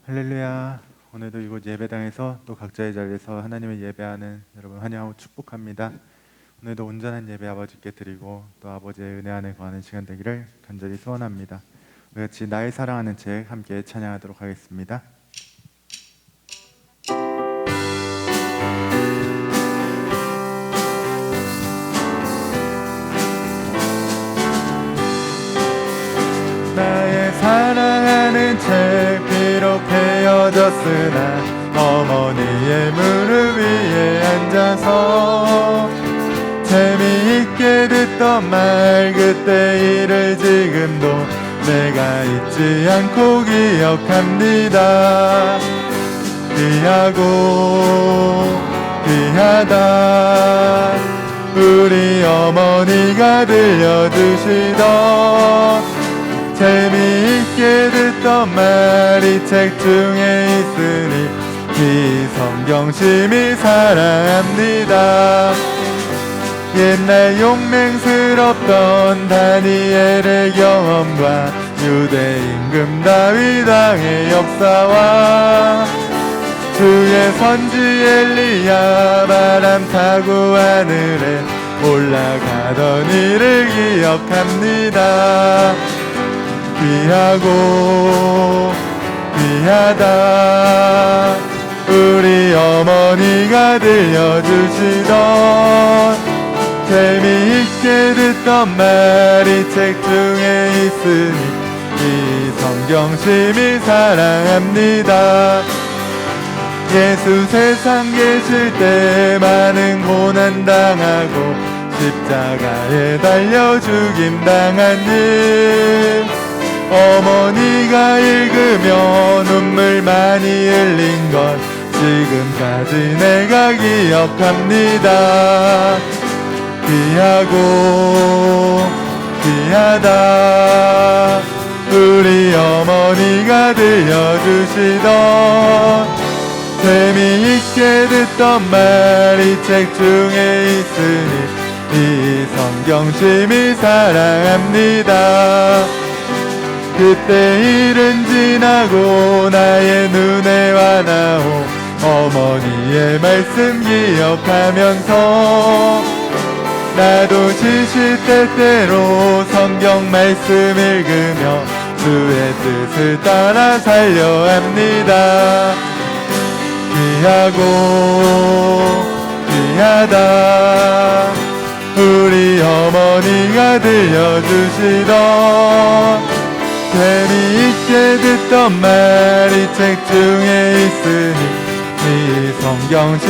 할렐루야. 오늘도 이곳 예배당에서 또 각자의 자리에서 하나님을 예배하는 여러분 환영하고 축복합니다. 오늘도 온전한 예배 아버지께 드리고 또 아버지의 은혜 안에 거하는 시간 되기를 간절히 소원합니다. 우리 같이 나의 사랑하는 책 함께 찬양하도록 하겠습니다. 나의 사랑하는 책 비록 헤어졌으나 어머니의 무릎 위에 앉아서 재미있게 듣던 말 그때 일을 지금도 내가 잊지 않고 기억합니다. 귀하고 귀하다 우리 어머니가 들려주시던 재미있게 듣던 말이 책 중에 있으니 이 성경 심히 사랑합니다. 옛날 용맹스럽던 다니엘의 경험과 유대 임금 다윗 왕의 역사와 주의 선지 엘리야 바람 타고 하늘에 올라가던 일을 기억합니다. 귀하고 귀하다 우리 어머니가 들려주시던 재미있게 듣던 말이 책 중에 있으니 이 성경 심히 사랑합니다. 예수 세상 계실 때 많은 고난 당하고 십자가에 달려 죽임 당한 일 어머니가 읽으며 눈물 많이 흘린 것 지금까지 내가 기억합니다. 귀하고 귀하다 우리 어머니가 들려주시던 재미있게 듣던 말이 책 중에 있으니 이 성경 심히 사랑합니다. 그때 일은 지나고 나의 눈에 와나오 어머니의 말씀 기억하면서 나도 시시때때로 성경 말씀 읽으며 주의 뜻을 따라 살려 합니다. 귀하고 귀하다 우리 어머니가 들려주시던 재미있게 듣던 말이 책 중에 있으니 이 성경시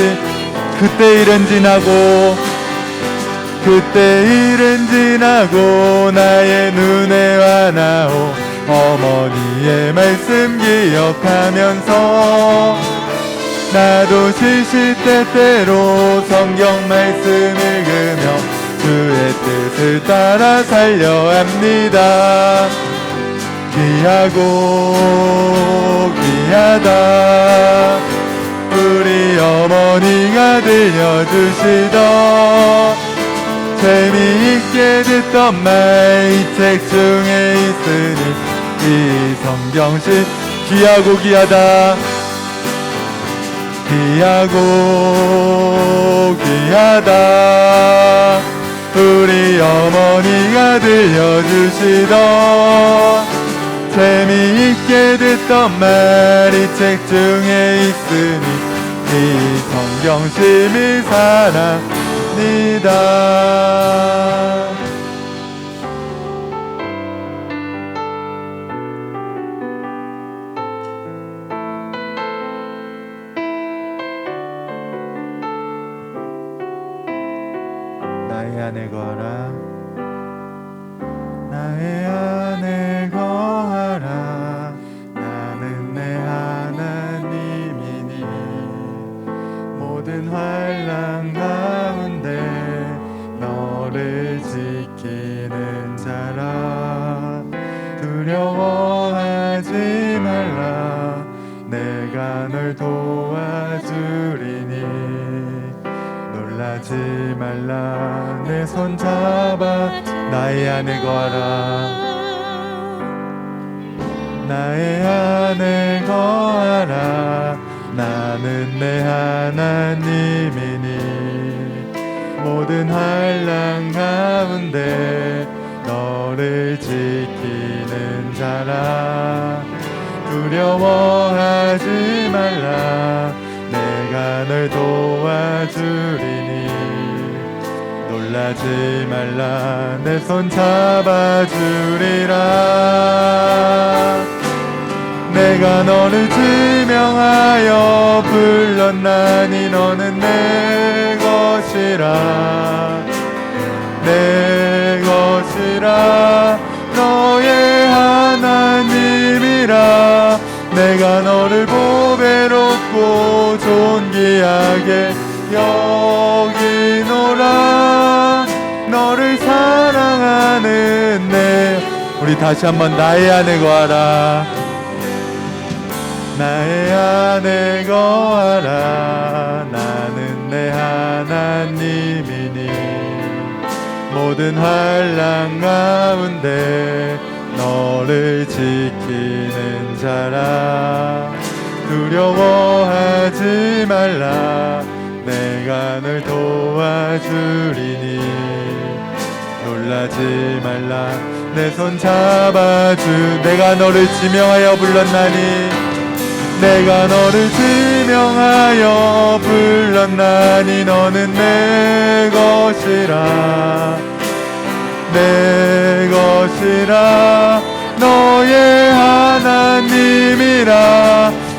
그때 일은 지나고 나의 눈에 와나오 어머니의 말씀 기억하면서 나도 시시때때로 성경 말씀 읽으며 주의 뜻을 따라 살려 합니다. 귀하고 귀하다 우리 어머니가 들려주시던 재미있게 듣던 말 이 책 중에 있으니 이 성경시 귀하고 귀하다 귀하고 귀하다 우리 어머니가 들려주시던 재미있게 듣던 말이 책 중에 있으니 이 성경 심히 사랑합니다. 나의 안에 거하라 나의 안에 거하라 나는 내 하나님이니 모든 환난 가운데 너를 지키는 자라 두려워하지 말라 내가 널 도와주리니 놀라지 말라 내 손 잡아 나의 안에 거하라 나의 안에 거하라. 나는 내 하나님이니 모든 환난 가운데 너를 지키는 자라. 두려워하지 말라. 내가 널 도와주리니 놀라지 말라. 내 손 잡아주리라. 내가 너를 지명하여 불렀나니 너는 내 것이라. 내 것이라. 너의 하나님이라. 내가 너를 보배롭고 존귀하게 여기노라. 너를 사랑하는 내. 우리 다시 한번 나의 안에 거하라. 나의 안에 거하라. 나는 내 하나님이니 모든 환난 가운데 너를 지키는 자라. 두려워하지 말라. 내가 널 도와주리니 놀라지 말라. 내 손 잡아주. 내가 너를 지명하여 불렀나니 내가 너를 지명하여 불렀나니 너는 내 것이라. 내 것이라. 너의 하나님이라.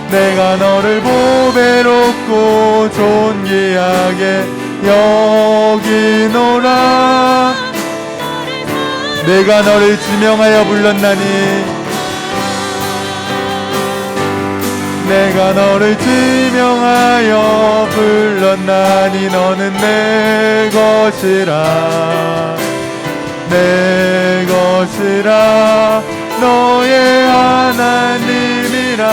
내가 너를 보배롭고 존귀하게 여기노라. 내가 너를 지명하여 불렀나니 내가 너를 지명하여 불렀나니 너는 내 것이라. 내 것이라. 너의 하나님이라.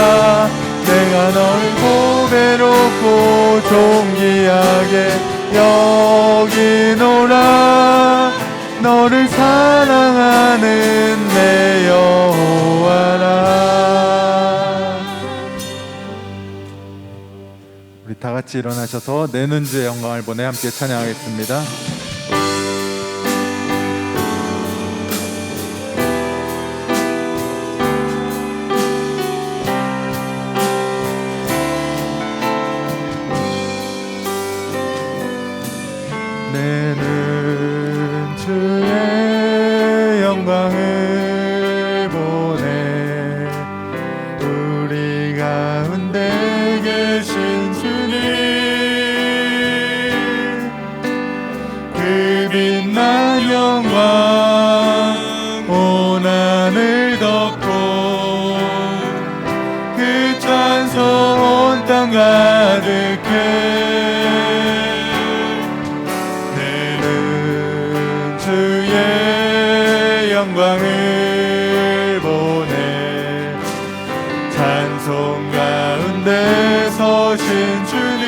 내가 너를 보배롭고 존귀하게 여기노라. 너를 사랑하는 내 여호와라. 우리 다 같이 일어나셔서 내는 주의 영광을 보내 함께 찬양하겠습니다. 내는 주의 영광을 보내. 우리 가운데 계신 주님 그 빛난 영광 온 하늘 덮고 그 찬송 온 땅 가득해. 영광을 보내. 찬송 가운데 서신 주님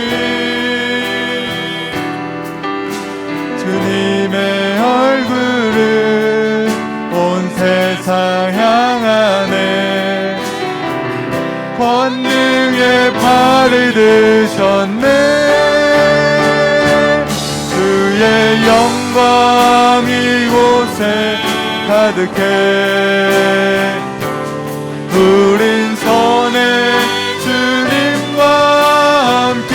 주님의 얼굴을 온 세상 향하네. 권능의 팔을 드셨네. 주의 영광 이곳에 가득해. 우린 손에 주님과 함께.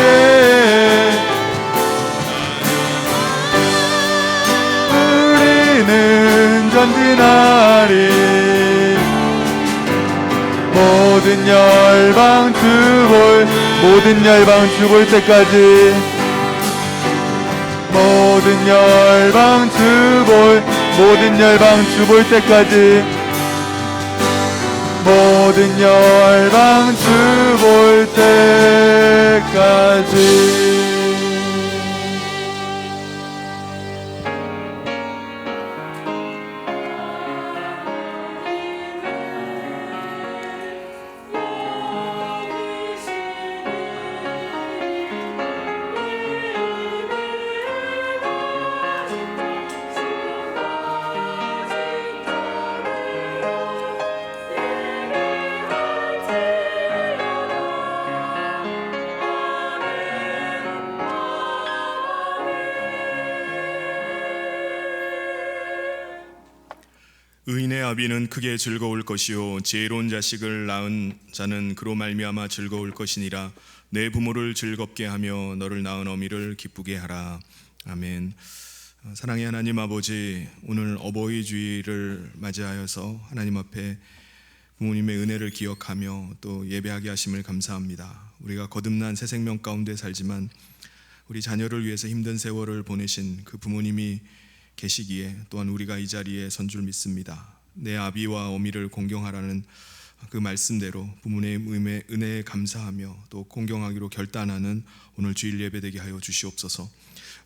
우리는 전진하리. 모든 열방 주볼 때까지. 모든 열방 주볼 때까지. 모든 열방 주볼 때까지. 의인의 아비는 크게 즐거울 것이요 지혜로운 자식을 낳은 자는 그로 말미암아 즐거울 것이니라. 내 부모를 즐겁게 하며 너를 낳은 어미를 기쁘게 하라. 아멘. 사랑의 하나님 아버지, 오늘 어버이 주일을 맞이하여서 하나님 앞에 부모님의 은혜를 기억하며 또 예배하게 하심을 감사합니다. 우리가 거듭난 새 생명 가운데 살지만 우리 자녀를 위해서 힘든 세월을 보내신 그 부모님이 계시기에 또한 우리가 이 자리에 선 줄 믿습니다. 내 아비와 어미를 공경하라는 그 말씀대로 부모님의 은혜에 감사하며 또 공경하기로 결단하는 오늘 주일 예배되게 하여 주시옵소서.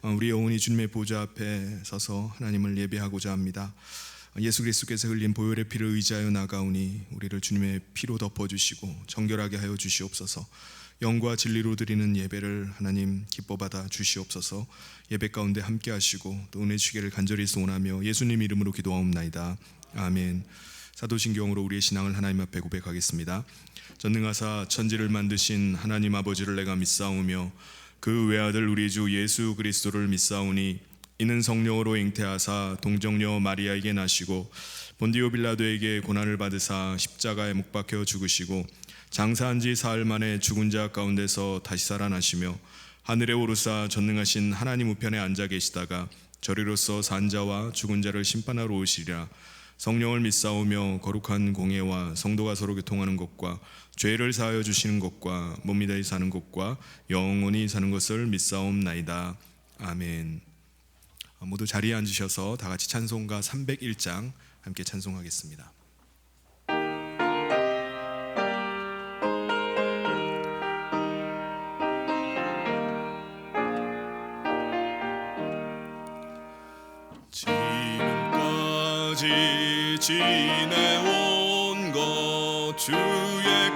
우리 영혼이 주님의 보좌 앞에 서서 하나님을 예배하고자 합니다. 예수 그리스도께서 흘린 보혈의 피를 의지하여 나가오니 우리를 주님의 피로 덮어주시고 정결하게 하여 주시옵소서. 영과 진리로 드리는 예배를 하나님 기뻐받아 주시옵소서. 예배 가운데 함께 하시고 또 은혜 주시기를 간절히 소원하며 예수님 이름으로 기도하옵나이다. 아멘. 사도신경으로 우리의 신앙을 하나님 앞에 고백하겠습니다. 전능하사 천지를 만드신 하나님 아버지를 내가 믿사오며 그 외아들 우리 주 예수 그리스도를 믿사오니 이는 성령으로 잉태하사 동정녀 마리아에게 나시고 본디오 빌라도에게 고난을 받으사 십자가에 못 박혀 죽으시고 장사한 지 사흘 만에 죽은 자 가운데서 다시 살아나시며 하늘에 오르사 전능하신 하나님 우편에 앉아 계시다가 저리로서 산 자와 죽은 자를 심판하러 오시리라. 성령을 믿사오며 거룩한 공예와 성도가 서로 교통하는 것과 죄를 사하여 주시는 것과 몸이 다히 사는 것과 영원히 사는 것을 믿사옵나이다. 아멘. 모두 자리에 앉으셔서 다 같이 찬송가 301장 함께 찬송하겠습니다. 지금까지 지내온 것 주의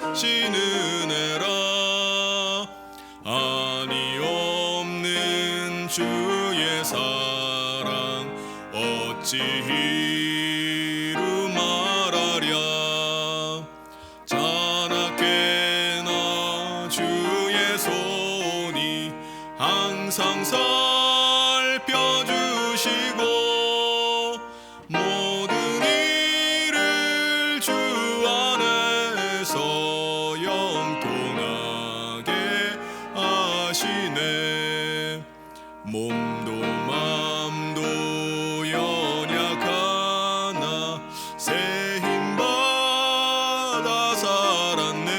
크신 은혜라. 아니 없는 주의 사랑 어찌 이루 말하랴. 자나깨나 주의 손이 항상 살펴주시고 모든 일을 주 안에서 영통하게 하시네. 몸도 맘도 연약하나 새 힘 받아 살았네.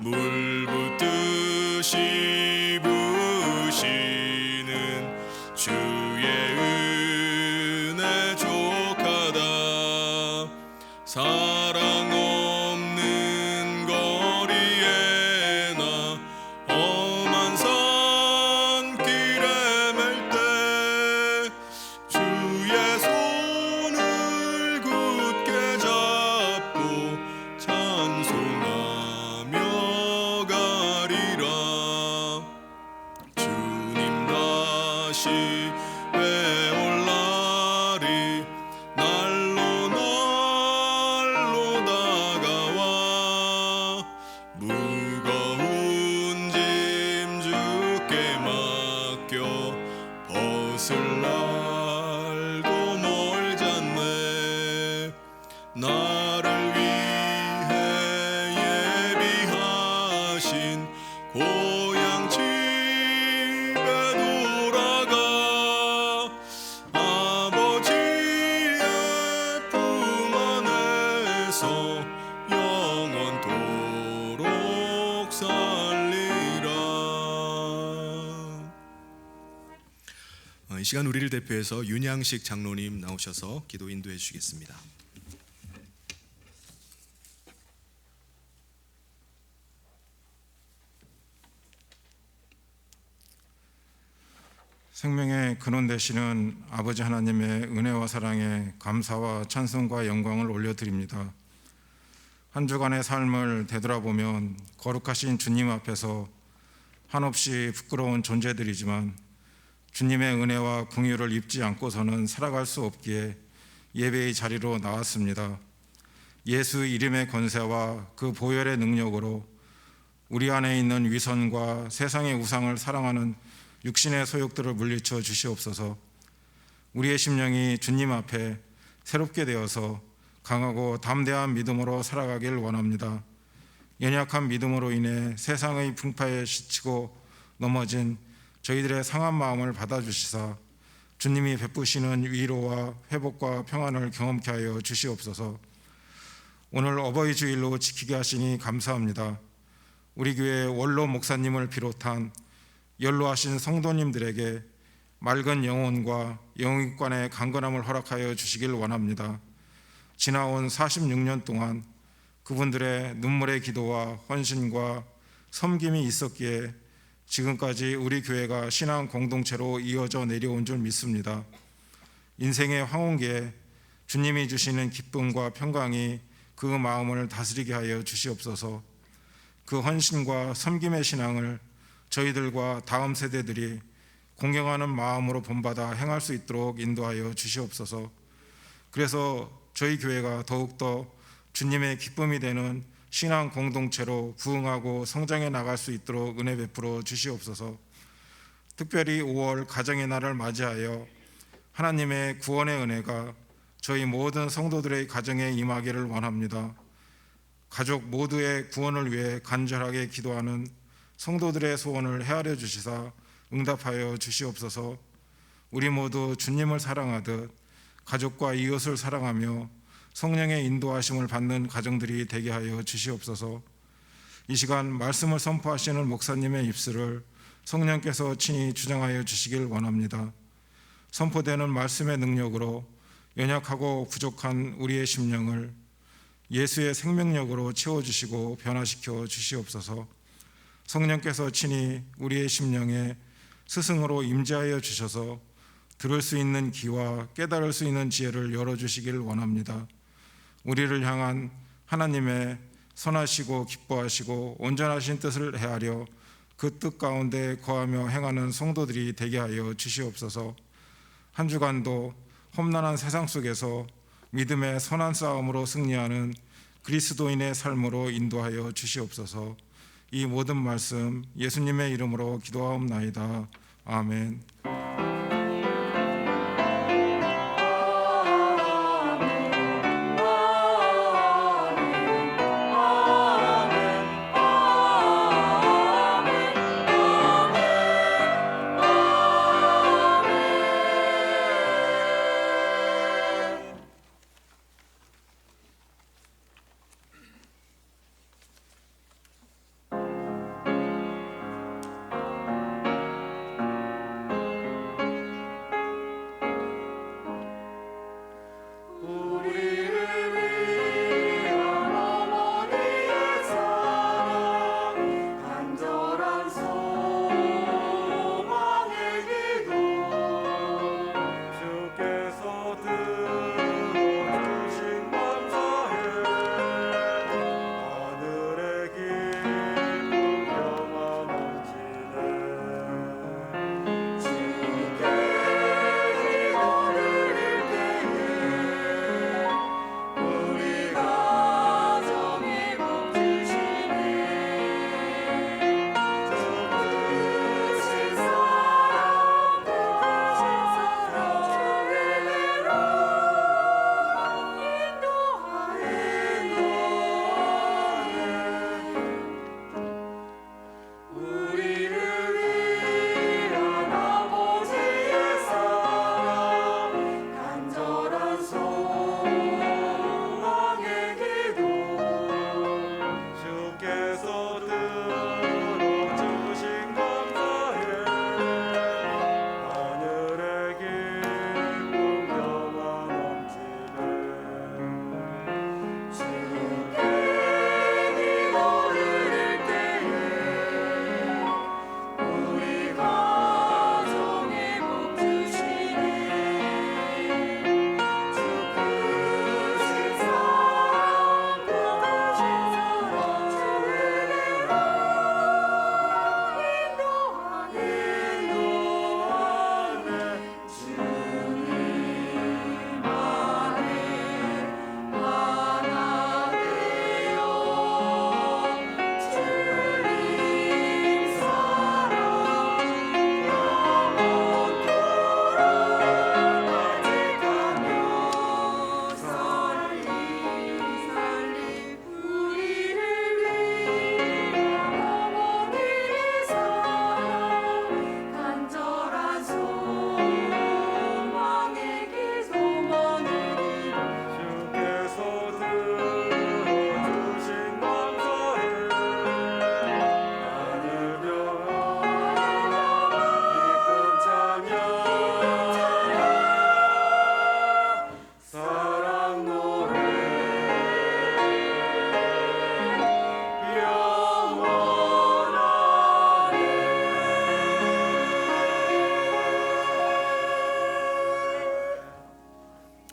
물 붓듯이 부시는 주의 은혜 족하다. 사랑 없는 거리에 나 험한 산길에 맬 때 주의 손을 굳게 잡고 찬송하며 가리라. 주님 다시 배올 날이 날로 날로 다가와. 무거운 짐 주께 맡겨 벗을 날도 멀잖네. 나를 위해 예비하신 고향 집에 돌아가 아버지의 품 안에서 영원토록 살리라. 이 시간 우리를 대표해서 윤양식 장로님 나오셔서 기도 인도해 주시겠습니다. 생명의 근원 되시는 아버지 하나님의 은혜와 사랑에 감사와 찬송과 영광을 올려드립니다. 한 주간의 삶을 되돌아보면 거룩하신 주님 앞에서 한없이 부끄러운 존재들이지만 주님의 은혜와 긍휼을 입지 않고서는 살아갈 수 없기에 예배의 자리로 나왔습니다. 예수 이름의 권세와 그 보혈의 능력으로 우리 안에 있는 위선과 세상의 우상을 사랑하는 육신의 소욕들을 물리쳐 주시옵소서. 우리의 심령이 주님 앞에 새롭게 되어서 강하고 담대한 믿음으로 살아가길 원합니다. 연약한 믿음으로 인해 세상의 풍파에 지치고 넘어진 저희들의 상한 마음을 받아주시사 주님이 베푸시는 위로와 회복과 평안을 경험케 하여 주시옵소서. 오늘 어버이 주일로 지키게 하시니 감사합니다. 우리 교회 원로 목사님을 비롯한 연로하신 성도님들에게 맑은 영혼과 영육간의 강건함을 허락하여 주시길 원합니다. 지나온 46년 동안 그분들의 눈물의 기도와 헌신과 섬김이 있었기에 지금까지 우리 교회가 신앙 공동체로 이어져 내려온 줄 믿습니다. 인생의 황혼기에 주님이 주시는 기쁨과 평강이 그 마음을 다스리게 하여 주시옵소서. 그 헌신과 섬김의 신앙을 저희들과 다음 세대들이 공경하는 마음으로 본받아 행할 수 있도록 인도하여 주시옵소서. 그래서 저희 교회가 더욱더 주님의 기쁨이 되는 신앙 공동체로 부흥하고 성장해 나갈 수 있도록 은혜 베풀어 주시옵소서. 특별히 5월 가정의 날을 맞이하여 하나님의 구원의 은혜가 저희 모든 성도들의 가정에 임하기를 원합니다. 가족 모두의 구원을 위해 간절하게 기도하는 성도들의 소원을 헤아려 주시사 응답하여 주시옵소서. 우리 모두 주님을 사랑하듯 가족과 이웃을 사랑하며 성령의 인도하심을 받는 가정들이 되게 하여 주시옵소서. 이 시간 말씀을 선포하시는 목사님의 입술을 성령께서 친히 주장하여 주시길 원합니다. 선포되는 말씀의 능력으로 연약하고 부족한 우리의 심령을 예수의 생명력으로 채워주시고 변화시켜 주시옵소서. 성령께서 친히 우리의 심령에 스승으로 임재하여 주셔서 들을 수 있는 귀와 깨달을 수 있는 지혜를 열어주시길 원합니다. 우리를 향한 하나님의 선하시고 기뻐하시고 온전하신 뜻을 헤아려 그 뜻 가운데 거하며 행하는 성도들이 되게 하여 주시옵소서. 한 주간도 험난한 세상 속에서 믿음의 선한 싸움으로 승리하는 그리스도인의 삶으로 인도하여 주시옵소서. 이 모든 말씀 예수님의 이름으로 기도하옵나이다. 아멘.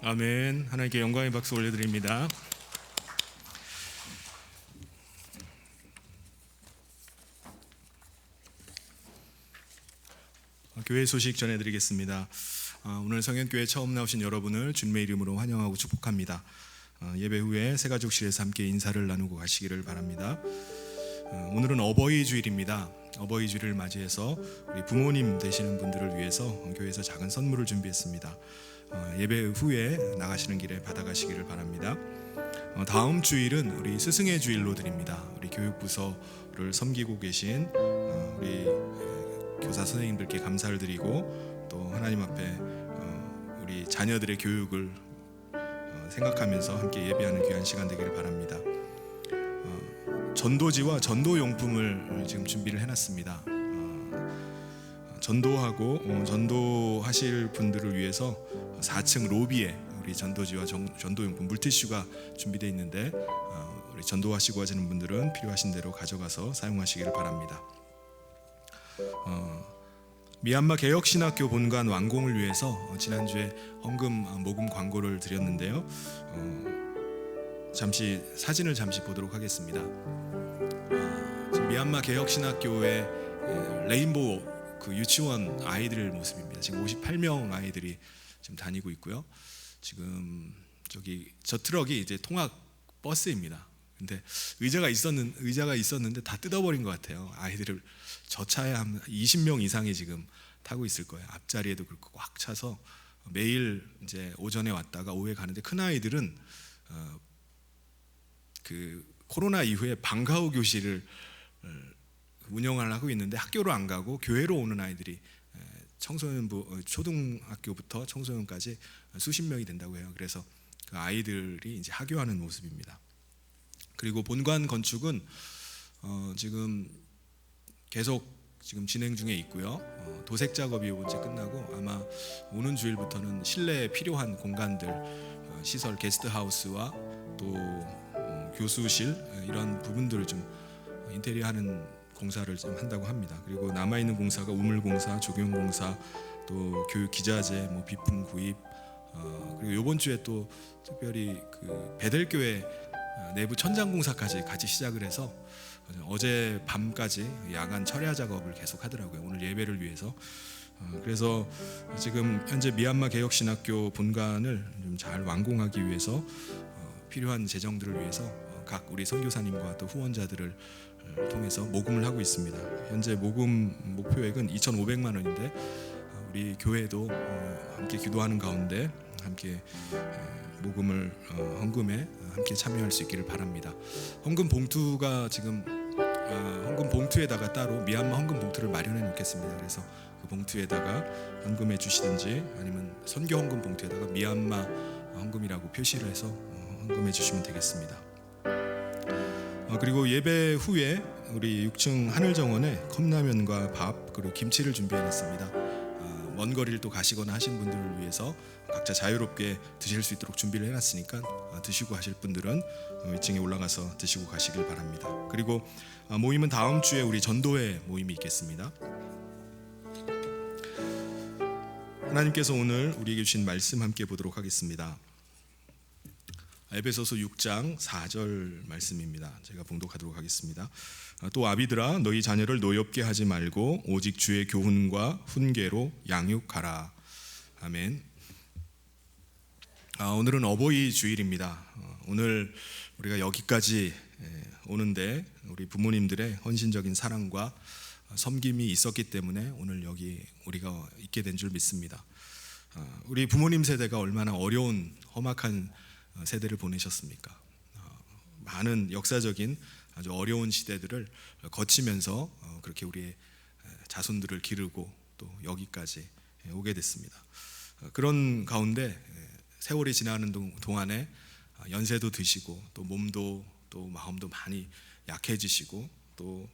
아멘. 하나님께 영광의 박수 올려드립니다. 교회 소식 전해드리겠습니다. 오늘 성현교회 처음 나오신 여러분을 주님의 이름으로 환영하고 축복합니다. 예배 후에 새가족실에서 함께 인사를 나누고 가시기를 바랍니다. 오늘은 어버이 주일입니다. 어버이 주일을 맞이해서 우리 부모님 되시는 분들을 위해서 교회에서 작은 선물을 준비했습니다. 예배 후에 나가시는 길에 받아가시기를 바랍니다. 다음 주일은 우리 스승의 주일로 드립니다. 우리 교육부서를 섬기고 계신 우리 교사 선생님들께 감사를 드리고 또 하나님 앞에 우리 자녀들의 교육을 생각하면서 함께 예배하는 귀한 시간 되기를 바랍니다. 전도지와 전도용품을 지금 준비를 해놨습니다. 전도하고 전도하실 분들을 위해서 4층 로비에 우리 전도지와 전도용품 물티슈가 준비되어 있는데 우리 전도하시고 하시는 분들은 필요하신 대로 가져가서 사용하시기를 바랍니다. 미얀마 개혁신학교 본관 완공을 위해서 지난주에 헌금 모금 광고를 드렸는데요. 잠시 사진을 보도록 하겠습니다. 지금 미얀마 개혁신학교의 레인보우 그 유치원 아이들 모습입니다. 지금 58명 아이들이 지금 다니고 있고요. 지금 저 트럭이 이제 통학 버스입니다. 근데 의자가 있었는데 다 뜯어버린 것 같아요. 아이들을 저 차에 한 20명 이상이 지금 타고 있을 거예요. 앞자리에도 그렇고 꽉 차서 매일 이제 오전에 왔다가 오후에 가는데 큰 아이들은 그 코로나 이후에 방과후 교실을 운영을 하고 있는데 학교로 안 가고 교회로 오는 아이들이 청소년부 초등학교부터 청소년까지 수십 명이 된다고 해요. 그래서 그 아이들이 이제 하교하는 모습입니다. 그리고 본관 건축은 지금 계속 지금 진행 중에 있고요. 도색 작업이 이제 끝나고 아마 오는 주일부터는 실내에 필요한 공간들 시설 게스트하우스와 또 교수실 이런 부분들을 좀 인테리어 하는 공사를 좀 한다고 합니다. 그리고 남아 있는 공사가 우물공사, 조경공사, 또 교육 기자재, 비품 구입, 그리고 이번 주에 또 특별히 그 베델교회 내부 천장 공사까지 같이 시작을 해서 어제 밤까지 야간 철야 작업을 계속 하더라고요. 오늘 예배를 위해서. 그래서 지금 현재 미얀마 개혁신학교 본관을 좀 잘 완공하기 위해서 필요한 재정들을 위해서 각 우리 선교사님과 또 후원자들을 통해서 모금을 하고 있습니다. 현재 모금 목표액은 2,500만 원인데 우리 교회도 함께 기도하는 가운데 함께 모금을 헌금에 함께 참여할 수 있기를 바랍니다. 헌금 봉투가 지금 헌금 봉투에다가 따로 미얀마 헌금 봉투를 마련해 놓겠습니다. 그래서 그 봉투에다가 헌금해 주시든지 아니면 선교 헌금 봉투에다가 미얀마 헌금이라고 표시를 해서 헌금해 주시면 되겠습니다. 그리고 예배 후에 우리 6층 하늘정원에 컵라면과 밥 그리고 김치를 준비해 놨습니다. 먼 거리를 또 가시거나 하신 분들을 위해서 각자 자유롭게 드실 수 있도록 준비를 해놨으니까 드시고 하실 분들은 2층에 올라가서 드시고 가시길 바랍니다. 그리고 모임은 다음 주에 우리 전도회 모임이 있겠습니다. 하나님께서 오늘 우리에게 주신 말씀 함께 보도록 하겠습니다. 에베소서 6장 4절 말씀입니다. 제가 봉독하도록 하겠습니다. 또 아비들아 너희 자녀를 노엽게 하지 말고 오직 주의 교훈과 훈계로 양육하라. 아멘. 오늘은 어버이 주일입니다. 오늘 우리가 여기까지 오는데 우리 부모님들의 헌신적인 사랑과 섬김이 있었기 때문에 오늘 여기 우리가 있게 된 줄 믿습니다. 우리 부모님 세대가 얼마나 어려운 험악한 세대를 보내셨습니까? 많은 역사적인 아주 어려운 시대들을 거치면서 그렇게 우리의 자손들을 기르고 또 여기까지 오게 됐습니다. 그런 가운데 세월이 지나는 동안에 연세도 드시고 또 몸도 또 마음도 많이 약해지시고 또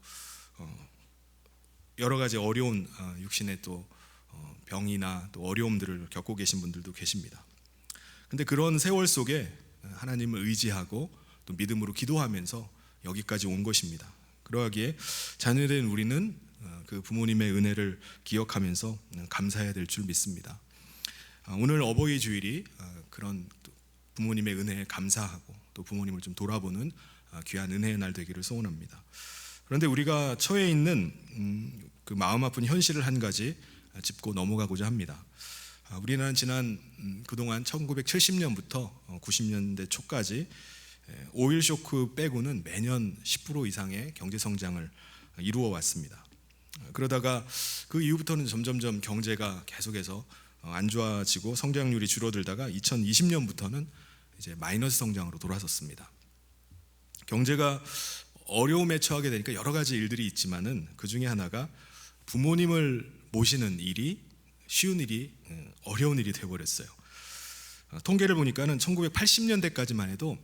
여러 가지 어려운 육신의 또 병이나 또 어려움들을 겪고 계신 분들도 계십니다. 근데 그런 세월 속에 하나님을 의지하고 또 믿음으로 기도하면서 여기까지 온 것입니다. 그러하기에 자녀된 우리는 그 부모님의 은혜를 기억하면서 감사해야 될 줄 믿습니다. 오늘 어버이 주일이 그런 또 부모님의 은혜에 감사하고 또 부모님을 좀 돌아보는 귀한 은혜의 날 되기를 소원합니다. 그런데 우리가 처해 있는 그 마음 아픈 현실을 한 가지 짚고 넘어가고자 합니다. 우리나라는 지난 그동안 1970년부터 90년대 초까지 오일 쇼크 빼고는 매년 10% 이상의 경제 성장을 이루어 왔습니다. 그러다가 그 이후부터는 점점점 경제가 계속해서 안 좋아지고 성장률이 줄어들다가 2020년부터는 이제 마이너스 성장으로 돌아섰습니다. 경제가 어려움에 처하게 되니까 여러 가지 일들이 있지만은 그 중에 하나가 부모님을 모시는 일이 쉬운 일이 어려운 일이 되어버렸어요. 통계를 보니까는 1980년대까지만 해도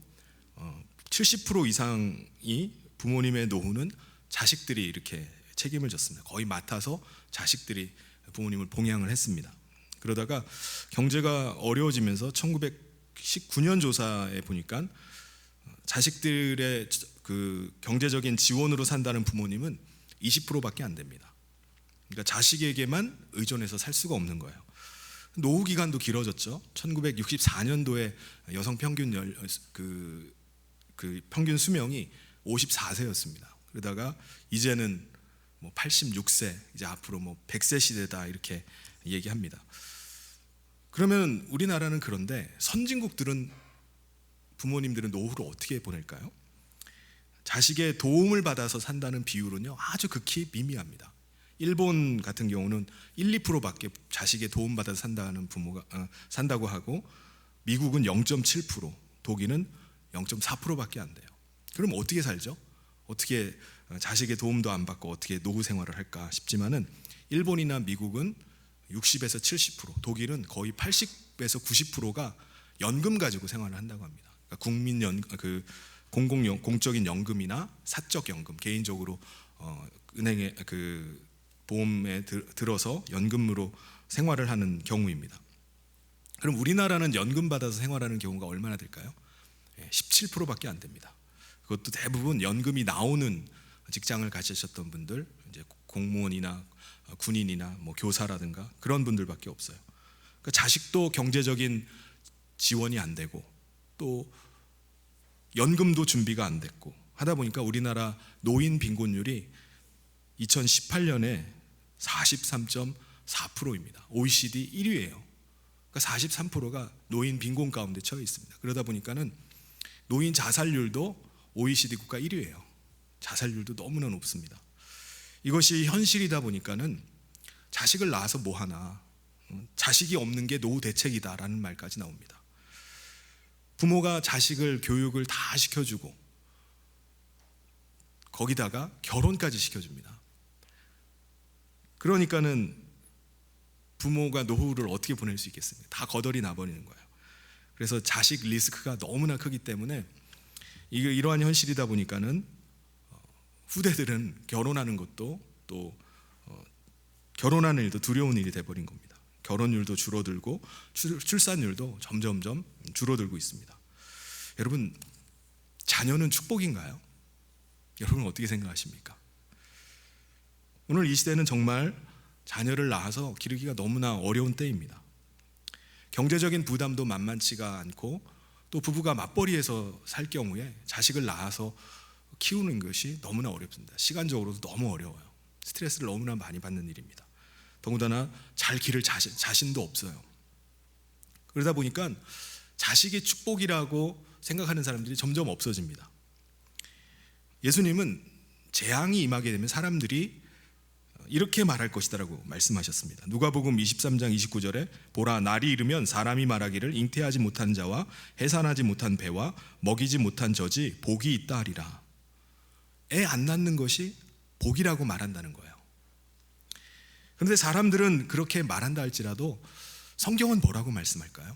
70% 이상이 부모님의 노후는 자식들이 이렇게 책임을 졌습니다. 거의 맡아서 자식들이 부모님을 봉양을 했습니다. 그러다가 경제가 어려워지면서 1919년 조사에 보니까 자식들의 그 경제적인 지원으로 산다는 부모님은 20%밖에 안 됩니다. 그러니까 자식에게만 의존해서 살 수가 없는 거예요. 노후 기간도 길어졌죠. 1964년도에 여성 평균 평균 수명이 54세였습니다. 그러다가 이제는 뭐 86세, 이제 앞으로 뭐 100세 시대다 이렇게 얘기합니다. 그러면 우리나라는 그런데 선진국들은 부모님들은 노후를 어떻게 보낼까요? 자식의 도움을 받아서 산다는 비율은요 아주 극히 미미합니다. 일본 같은 경우는 1, 2%밖에 자식의 도움받아서 산다는 부모가 산다고 하고, 미국은 0.7%, 독일은 0.4%밖에 안 돼요. 그럼 어떻게 살죠? 어떻게 자식의 도움도 안 받고 어떻게 노후 생활을 할까 싶지만은 일본이나 미국은 60에서 70%, 독일은 거의 80에서 90%가 연금 가지고 생활을 한다고 합니다. 그러니까 국민연 공적인 연금이나 사적 연금, 개인적으로 은행에 보험에 들어서 연금으로 생활을 하는 경우입니다. 그럼 우리나라는 연금 받아서 생활하는 경우가 얼마나 될까요? 17%밖에 안 됩니다. 그것도 대부분 연금이 나오는 직장을 가지셨던 분들, 이제 공무원이나 군인이나 뭐 교사라든가 그런 분들밖에 없어요. 그러니까 자식도 경제적인 지원이 안 되고 또 연금도 준비가 안 됐고 하다 보니까 우리나라 노인 빈곤율이 2018년에 43.4%입니다. OECD 1위예요. 그러니까 43%가 노인 빈곤 가운데 처해 있습니다. 그러다 보니까는 노인 자살률도 OECD 국가 1위예요. 자살률도 너무나 높습니다. 이것이 현실이다 보니까는 자식을 낳아서 뭐 하나, 자식이 없는 게 노후 대책이다라는 말까지 나옵니다. 부모가 자식을 교육을 다 시켜주고 거기다가 결혼까지 시켜줍니다. 그러니까는 부모가 노후를 어떻게 보낼 수 있겠습니까? 다 거덜이 나버리는 거예요. 그래서 자식 리스크가 너무나 크기 때문에 이러한 현실이다 보니까는 후대들은 결혼하는 것도 또 결혼하는 일도 두려운 일이 돼버린 겁니다. 결혼율도 줄어들고 출산율도 점점점 줄어들고 있습니다. 여러분, 자녀는 축복인가요? 여러분 어떻게 생각하십니까? 오늘 이 시대는 정말 자녀를 낳아서 기르기가 너무나 어려운 때입니다. 경제적인 부담도 만만치가 않고 또 부부가 맞벌이해서 살 경우에 자식을 낳아서 키우는 것이 너무나 어렵습니다. 시간적으로도 너무 어려워요. 스트레스를 너무나 많이 받는 일입니다. 더군다나 잘 기를 자신도 없어요. 그러다 보니까 자식이 축복이라고 생각하는 사람들이 점점 없어집니다. 예수님은 재앙이 임하게 되면 사람들이 이렇게 말할 것이다라고 말씀하셨습니다. 누가복음 23장 29절에 보라, 날이 이르면 사람이 말하기를 잉태하지 못한 자와 해산하지 못한 배와 먹이지 못한 젖이 복이 있다 하리라. 애 안 낳는 것이 복이라고 말한다는 거예요. 그런데 사람들은 그렇게 말한다 할지라도 성경은 뭐라고 말씀할까요?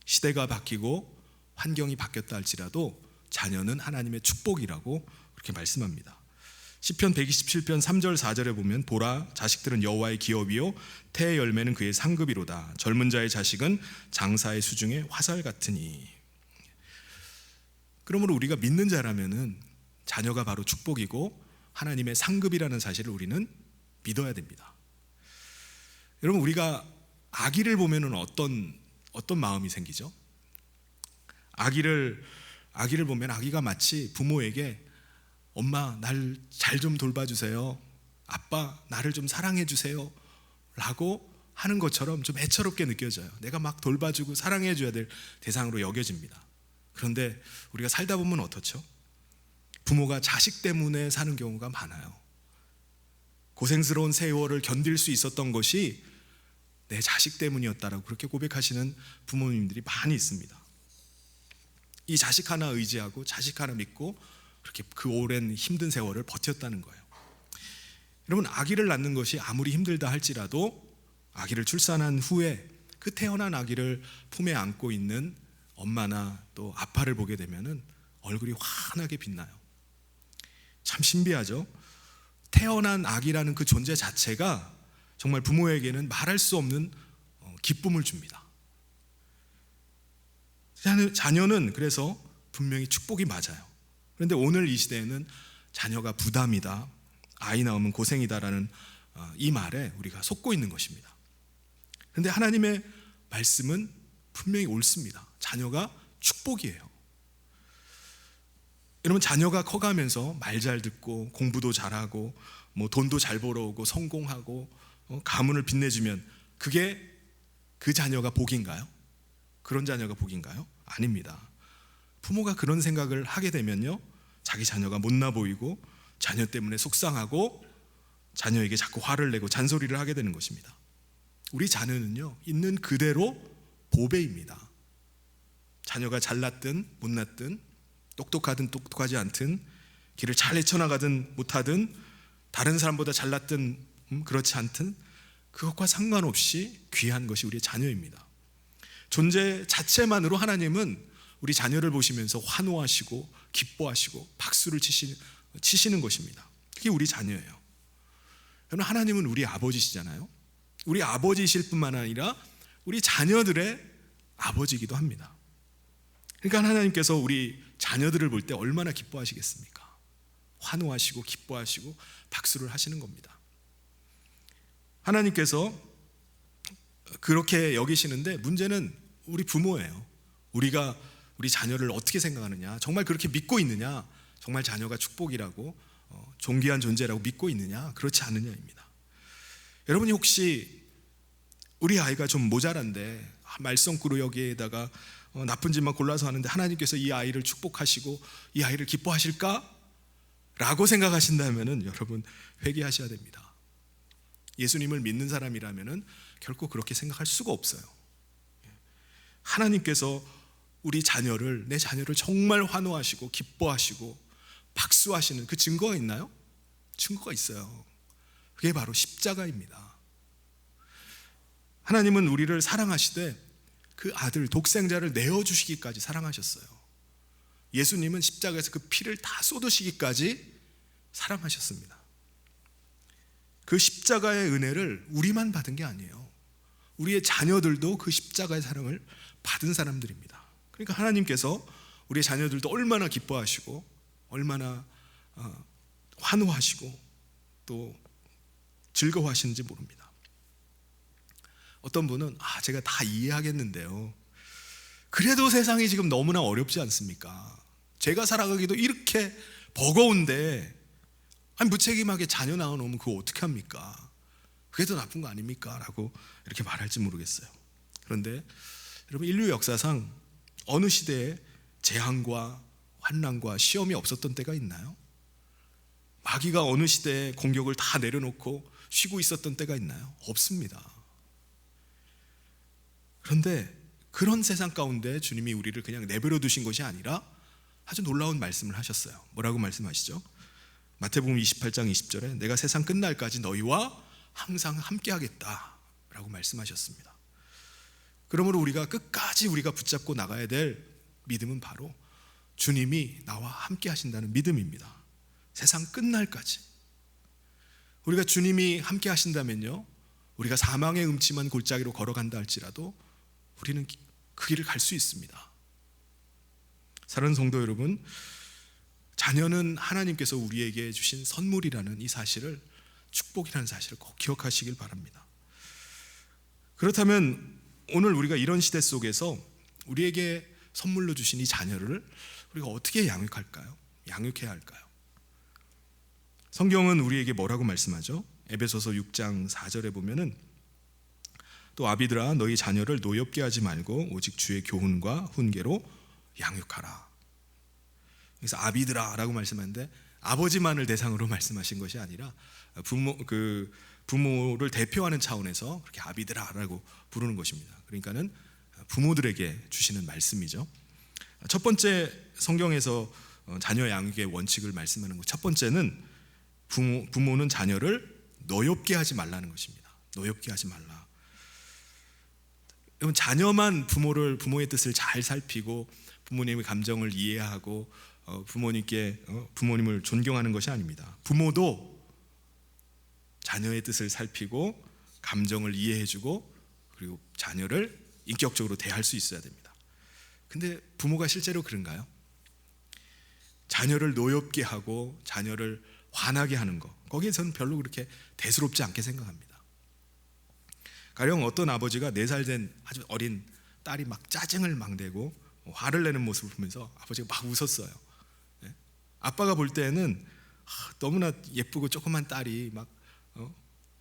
시대가 바뀌고 환경이 바뀌었다 할지라도 자녀는 하나님의 축복이라고 그렇게 말씀합니다. 시편 127편 3절 4절에 보면 보라, 자식들은 여호와의 기업이요 태의 열매는 그의 상급이로다. 젊은 자의 자식은 장사의 수중에 화살 같으니. 그러므로 우리가 믿는 자라면은 자녀가 바로 축복이고 하나님의 상급이라는 사실을 우리는 믿어야 됩니다. 여러분, 우리가 아기를 보면은 어떤 마음이 생기죠? 아기를 보면 아기가 마치 부모에게 엄마 날 잘 좀 돌봐주세요, 아빠 나를 좀 사랑해주세요 라고 하는 것처럼 좀 애처롭게 느껴져요. 내가 막 돌봐주고 사랑해줘야 될 대상으로 여겨집니다. 그런데 우리가 살다 보면 어떻죠? 부모가 자식 때문에 사는 경우가 많아요. 고생스러운 세월을 견딜 수 있었던 것이 내 자식 때문이었다라고 그렇게 고백하시는 부모님들이 많이 있습니다. 이 자식 하나 의지하고 자식 하나 믿고 그렇게 그 오랜 힘든 세월을 버텼다는 거예요. 여러분, 아기를 낳는 것이 아무리 힘들다 할지라도 아기를 출산한 후에 그 태어난 아기를 품에 안고 있는 엄마나 또 아빠를 보게 되면은 얼굴이 환하게 빛나요. 참 신비하죠? 태어난 아기라는 그 존재 자체가 정말 부모에게는 말할 수 없는 기쁨을 줍니다. 자녀는 그래서 분명히 축복이 맞아요. 그런데 오늘 이 시대에는 자녀가 부담이다, 아이 낳으면 고생이다라는 이 말에 우리가 속고 있는 것입니다. 그런데 하나님의 말씀은 분명히 옳습니다. 자녀가 축복이에요. 여러분, 자녀가 커가면서 말 잘 듣고 공부도 잘하고 뭐 돈도 잘 벌어오고 성공하고 가문을 빛내주면 그게 그 자녀가 복인가요? 그런 자녀가 복인가요? 아닙니다. 부모가 그런 생각을 하게 되면요, 자기 자녀가 못나 보이고 자녀 때문에 속상하고 자녀에게 자꾸 화를 내고 잔소리를 하게 되는 것입니다. 우리 자녀는요, 있는 그대로 보배입니다. 자녀가 잘났든 못났든, 똑똑하든 똑똑하지 않든, 길을 잘 헤쳐나가든 못하든, 다른 사람보다 잘났든 그렇지 않든, 그것과 상관없이 귀한 것이 우리의 자녀입니다. 존재 자체만으로 하나님은 우리 자녀를 보시면서 환호하시고 기뻐하시고 박수를 치시는 것입니다. 그게 우리 자녀예요. 여러분, 하나님은 우리 아버지시잖아요. 우리 아버지이실 뿐만 아니라 우리 자녀들의 아버지이기도 합니다. 그러니까 하나님께서 우리 자녀들을 볼 때 얼마나 기뻐하시겠습니까? 환호하시고 기뻐하시고 박수를 하시는 겁니다. 하나님께서 그렇게 여기시는데 문제는 우리 부모예요. 우리가 우리 자녀를 어떻게 생각하느냐, 정말 그렇게 믿고 있느냐, 정말 자녀가 축복이라고 존귀한 존재라고 믿고 있느냐, 그렇지 않느냐입니다. 여러분이 혹시 우리 아이가 좀 모자란데 말썽꾸러 여기에다가 나쁜 짓만 골라서 하는데 하나님께서 이 아이를 축복하시고 이 아이를 기뻐하실까? 라고 생각하신다면 여러분 회개하셔야 됩니다. 예수님을 믿는 사람이라면 결코 그렇게 생각할 수가 없어요. 하나님께서 우리 자녀를, 내 자녀를 정말 환호하시고 기뻐하시고 박수하시는 그 증거가 있나요? 증거가 있어요. 그게 바로 십자가입니다. 하나님은 우리를 사랑하시되 그 아들 독생자를 내어주시기까지 사랑하셨어요. 예수님은 십자가에서 그 피를 다 쏟으시기까지 사랑하셨습니다. 그 십자가의 은혜를 우리만 받은 게 아니에요. 우리의 자녀들도 그 십자가의 사랑을 받은 사람들입니다. 그러니까 하나님께서 우리 자녀들도 얼마나 기뻐하시고 얼마나 환호하시고 또 즐거워하시는지 모릅니다. 어떤 분은 제가 다 이해하겠는데요, 그래도 세상이 지금 너무나 어렵지 않습니까? 제가 살아가기도 이렇게 버거운데 무책임하게 자녀 낳아놓으면 그거 어떻게 합니까? 그게 더 나쁜 거 아닙니까? 라고 이렇게 말할지 모르겠어요. 그런데 여러분, 인류 역사상 어느 시대에 재앙과 환난과 시험이 없었던 때가 있나요? 마귀가 어느 시대에 공격을 다 내려놓고 쉬고 있었던 때가 있나요? 없습니다. 그런데 그런 세상 가운데 주님이 우리를 그냥 내버려 두신 것이 아니라 아주 놀라운 말씀을 하셨어요. 뭐라고 말씀하시죠? 마태복음 28장 20절에 내가 세상 끝날까지 너희와 항상 함께 하겠다 라고 말씀하셨습니다. 그러므로 우리가 끝까지 우리가 붙잡고 나가야 될 믿음은 바로 주님이 나와 함께 하신다는 믿음입니다. 세상 끝날까지 우리가 주님이 함께 하신다면요, 우리가 사망의 음침한 골짜기로 걸어간다 할지라도 우리는 그 길을 갈 수 있습니다. 사랑하는 성도 여러분, 자녀는 하나님께서 우리에게 주신 선물이라는 이 사실을, 축복이라는 사실을 꼭 기억하시길 바랍니다. 그렇다면 오늘 우리가 이런 시대 속에서 우리에게 선물로 주신 이 자녀를 우리가 어떻게 양육할까요? 양육해야 할까요? 성경은 우리에게 뭐라고 말씀하죠? 에베소서 6장 4절에 보면은 또 아비들아 너희 자녀를 노엽게 하지 말고 오직 주의 교훈과 훈계로 양육하라. 그래서 아비들아라고 말씀하는데 아버지만을 대상으로 말씀하신 것이 아니라 부모를 대표하는 차원에서 그렇게 아비들아라고 부르는 것입니다. 그러니까는 부모들에게 주시는 말씀이죠. 첫 번째 성경에서 자녀 양육의 원칙을 말씀하는 것, 첫 번째는 부모는 자녀를 노엽게 하지 말라는 것입니다. 노엽게 하지 말라. 여러분, 자녀만 부모의 뜻을 잘 살피고 부모님의 감정을 이해하고 부모님을 존경하는 것이 아닙니다. 부모도 자녀의 뜻을 살피고 감정을 이해해주고 그리고 자녀를 인격적으로 대할 수 있어야 됩니다. 근데 부모가 실제로 그런가요? 자녀를 노엽게 하고 자녀를 화나게 하는 것, 거기에 저는 별로 그렇게 대수롭지 않게 생각합니다. 가령 어떤 아버지가 4살 된 아주 어린 딸이 막 짜증을 막 내고 화를 내는 모습을 보면서 아버지가 막 웃었어요. 아빠가 볼 때는 너무나 예쁘고 조그만 딸이 막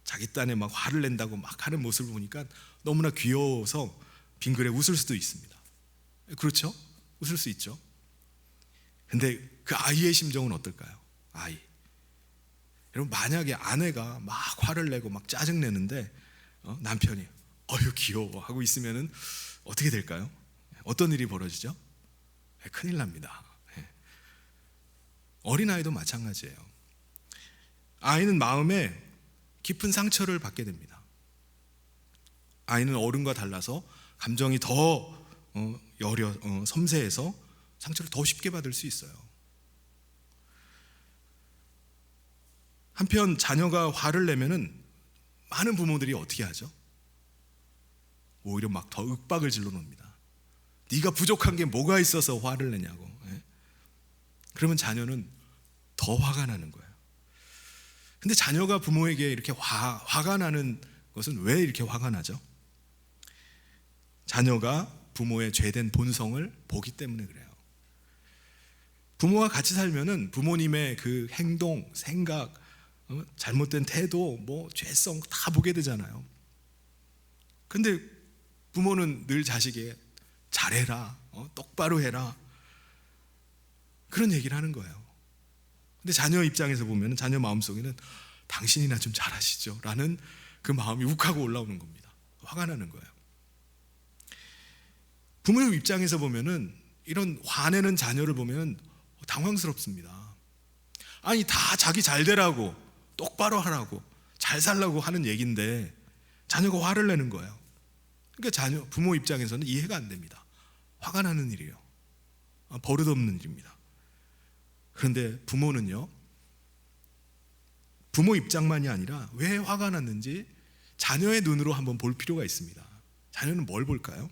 자기 딴에 막 화를 낸다고 막 하는 모습을 보니까 너무나 귀여워서 빙그레 웃을 수도 있습니다. 그렇죠? 웃을 수 있죠. 근데 그 아이의 심정은 어떨까요? 아이. 여러분, 만약에 아내가 막 화를 내고 막 짜증 내는데 남편이 어휴 귀여워 하고 있으면은 어떻게 될까요? 어떤 일이 벌어지죠? 큰일 납니다. 어린아이도 마찬가지예요. 아이는 마음에 깊은 상처를 받게 됩니다. 아이는 어른과 달라서 감정이 더 섬세해서 상처를 더 쉽게 받을 수 있어요. 한편 자녀가 화를 내면은 많은 부모들이 어떻게 하죠? 오히려 막 더 윽박을 질러 놓습니다. 네가 부족한 게 뭐가 있어서 화를 내냐고. 그러면 자녀는 더 화가 나는 거예요. 근데 자녀가 부모에게 이렇게 화가 나는 것은 왜 이렇게 화가 나죠? 자녀가 부모의 죄된 본성을 보기 때문에 그래요. 부모와 같이 살면은 부모님의 그 행동, 생각, 잘못된 태도, 죄성 다 보게 되잖아요. 근데 부모는 늘 자식에게 잘해라, 똑바로 해라, 그런 얘기를 하는 거예요. 근데 자녀 입장에서 보면 자녀 마음속에는 당신이나 좀 잘하시죠 라는 그 마음이 욱하고 올라오는 겁니다. 화가 나는 거예요. 부모 입장에서 보면은 이런 화내는 자녀를 보면 당황스럽습니다. 아니, 다 자기 잘 되라고 똑바로 하라고 잘 살라고 하는 얘기인데 자녀가 화를 내는 거예요. 그러니까 부모 입장에서는 이해가 안 됩니다. 화가 나는 일이에요. 버릇없는 일입니다. 그런데 부모는요, 부모 입장만이 아니라 왜 화가 났는지 자녀의 눈으로 한번 볼 필요가 있습니다. 자녀는 뭘 볼까요?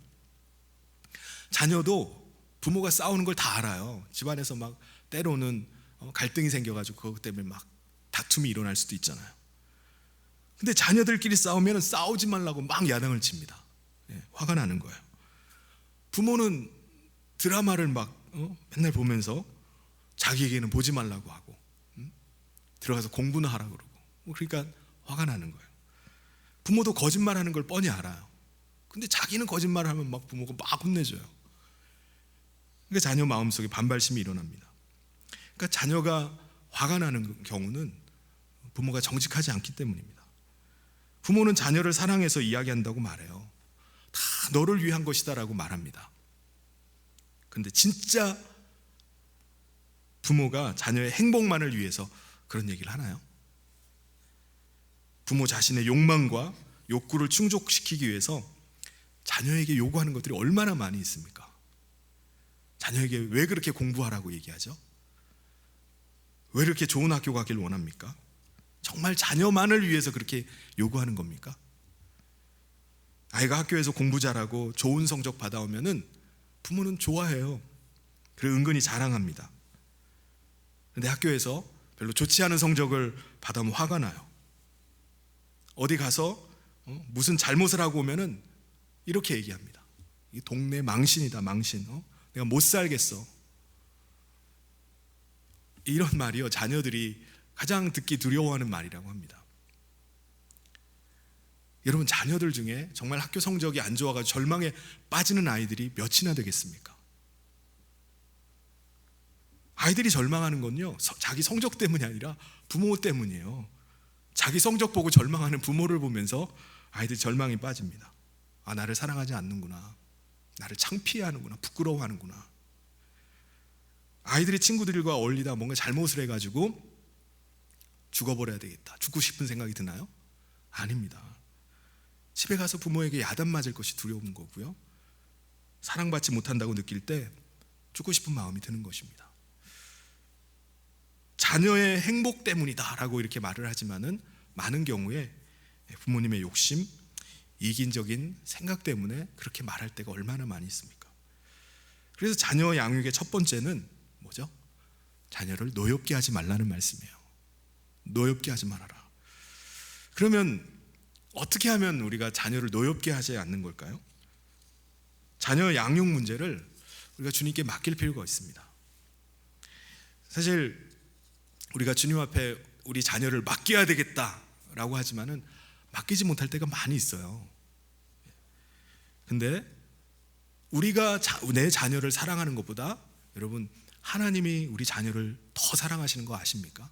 자녀도 부모가 싸우는 걸 다 알아요. 집안에서 막 때로는 갈등이 생겨가지고 그것 때문에 막 다툼이 일어날 수도 있잖아요. 근데 자녀들끼리 싸우면 싸우지 말라고 막 야단을 칩니다. 화가 나는 거예요. 부모는 드라마를 막 맨날 보면서 자기에게는 보지 말라고 하고 들어가서 공부나 하라고 그러고 그러니까 화가 나는 거예요. 부모도 거짓말하는 걸 뻔히 알아요. 근데 자기는 거짓말을 하면 막 부모가 막 혼내줘요. 그러니까 자녀 마음속에 반발심이 일어납니다. 그러니까 자녀가 화가 나는 경우는 부모가 정직하지 않기 때문입니다. 부모는 자녀를 사랑해서 이야기한다고 말해요. 다 너를 위한 것이다 라고 말합니다. 그런데 진짜 부모가 자녀의 행복만을 위해서 그런 얘기를 하나요? 부모 자신의 욕망과 욕구를 충족시키기 위해서 자녀에게 요구하는 것들이 얼마나 많이 있습니까? 자녀에게 왜 그렇게 공부하라고 얘기하죠? 왜 이렇게 좋은 학교 가길 원합니까? 정말 자녀만을 위해서 그렇게 요구하는 겁니까? 아이가 학교에서 공부 잘하고 좋은 성적 받아오면은 부모는 좋아해요. 그리고 은근히 자랑합니다. 그런데 학교에서 별로 좋지 않은 성적을 받아오면 화가 나요. 어디 가서 무슨 잘못을 하고 오면은 이렇게 얘기합니다. 이 동네 망신이다, 망신. 내가 못 살겠어. 이런 말이요, 자녀들이 가장 듣기 두려워하는 말이라고 합니다. 여러분, 자녀들 중에 정말 학교 성적이 안 좋아가지고 절망에 빠지는 아이들이 몇이나 되겠습니까? 아이들이 절망하는 건요, 자기 성적 때문이 아니라 부모 때문이에요. 자기 성적 보고 절망하는 부모를 보면서 아이들이 절망에 빠집니다. 아, 나를 사랑하지 않는구나, 나를 창피해하는구나, 부끄러워하는구나. 아이들이 친구들과 어울리다 뭔가 잘못을 해가지고 죽어버려야 되겠다, 죽고 싶은 생각이 드나요? 아닙니다. 집에 가서 부모에게 야단 맞을 것이 두려운 거고요, 사랑받지 못한다고 느낄 때 죽고 싶은 마음이 드는 것입니다. 자녀의 행복 때문이다 라고 이렇게 말을 하지만은 많은 경우에 부모님의 욕심, 이기적인 생각 때문에 그렇게 말할 때가 얼마나 많이 있습니까? 그래서 자녀 양육의 첫 번째는 뭐죠? 자녀를 노엽게 하지 말라는 말씀이에요. 노엽게 하지 말아라. 그러면 어떻게 하면 우리가 자녀를 노엽게 하지 않는 걸까요? 자녀 양육 문제를 우리가 주님께 맡길 필요가 있습니다. 사실 우리가 주님 앞에 우리 자녀를 맡겨야 되겠다라고 하지만은 맡기지 못할 때가 많이 있어요. 근데 우리가 내 자녀를 사랑하는 것보다 여러분, 하나님이 우리 자녀를 더 사랑하시는 거 아십니까?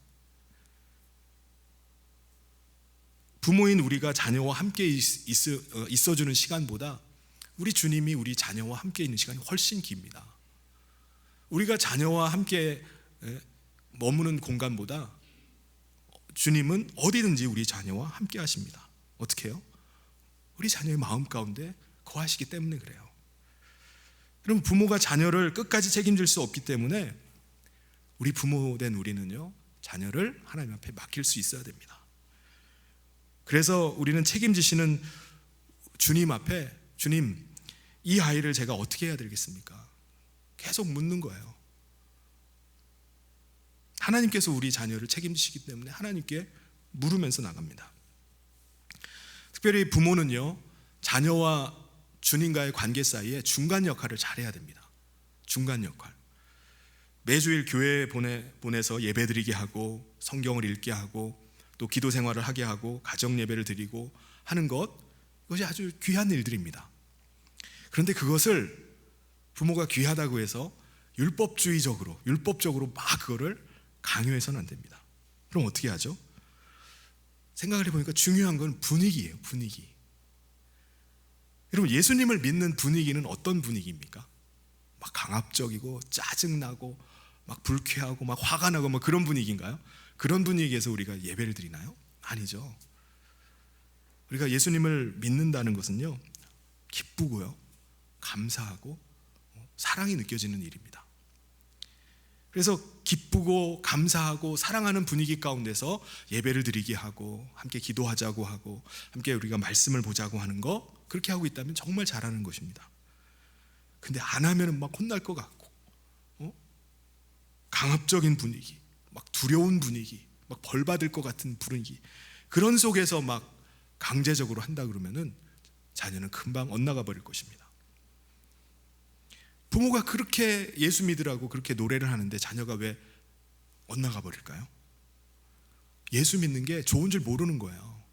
부모인 우리가 자녀와 함께 있어주는 시간보다 우리 주님이 우리 자녀와 함께 있는 시간이 훨씬 깁니다. 우리가 자녀와 함께 머무는 공간보다 주님은 어디든지 우리 자녀와 함께 하십니다. 어떻게 해요? 우리 자녀의 마음 가운데 거하시기 때문에 그래요. 여러분, 부모가 자녀를 끝까지 책임질 수 없기 때문에 우리 부모된 우리는요, 자녀를 하나님 앞에 맡길 수 있어야 됩니다. 그래서 우리는 책임지시는 주님 앞에, 주님, 이 아이를 제가 어떻게 해야 되겠습니까? 계속 묻는 거예요. 하나님께서 우리 자녀를 책임지시기 때문에 하나님께 물으면서 나갑니다. 특별히 부모는요, 자녀와 주님과의 관계 사이에 중간 역할을 잘해야 됩니다. 중간 역할. 매주일 교회에 보내서 예배드리게 하고, 성경을 읽게 하고, 또 기도 생활을 하게 하고, 가정 예배를 드리고 하는 것, 이것이 아주 귀한 일들입니다. 그런데 그것을 부모가 귀하다고 해서 율법적으로 막 그거를 강요해서는 안 됩니다. 그럼 어떻게 하죠? 생각을 해보니까 중요한 건 분위기예요. 분위기. 여러분, 예수님을 믿는 분위기는 어떤 분위기입니까? 막 강압적이고 짜증나고 막 불쾌하고 막 화가 나고 막 그런 분위기인가요? 그런 분위기에서 우리가 예배를 드리나요? 아니죠. 우리가 예수님을 믿는다는 것은요, 기쁘고요, 감사하고 사랑이 느껴지는 일입니다. 그래서 기쁘고 감사하고 사랑하는 분위기 가운데서 예배를 드리게 하고, 함께 기도하자고 하고, 함께 우리가 말씀을 보자고 하는 거, 그렇게 하고 있다면 정말 잘하는 것입니다. 근데 안 하면은 막 혼날 것 같고, 강압적인 분위기, 막 두려운 분위기, 막 벌 받을 것 같은 분위기, 그런 속에서 막 강제적으로 한다 그러면은 자녀는 금방 엇나가 버릴 것입니다. 부모가 그렇게 예수 믿으라고 그렇게 노래를 하는데 자녀가 왜 엇나가 버릴까요? 예수 믿는 게 좋은 줄 모르는 거예요.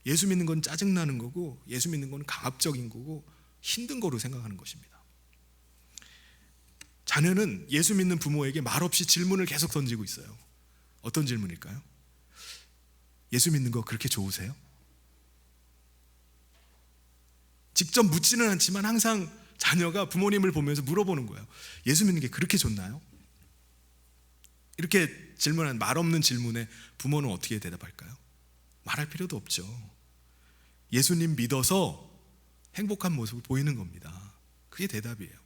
예수 믿는 건 짜증나는 거고, 예수 믿는 건 강압적인 거고, 힘든 거로 생각하는 것입니다. 자녀는 예수 믿는 부모에게 말없이 질문을 계속 던지고 있어요. 어떤 질문일까요? 예수 믿는 거 그렇게 좋으세요? 직접 묻지는 않지만 항상 자녀가 부모님을 보면서 물어보는 거예요. 예수 믿는 게 그렇게 좋나요? 이렇게 질문한 말 없는 질문에 부모는 어떻게 대답할까요? 말할 필요도 없죠. 예수님 믿어서 행복한 모습을 보이는 겁니다. 그게 대답이에요.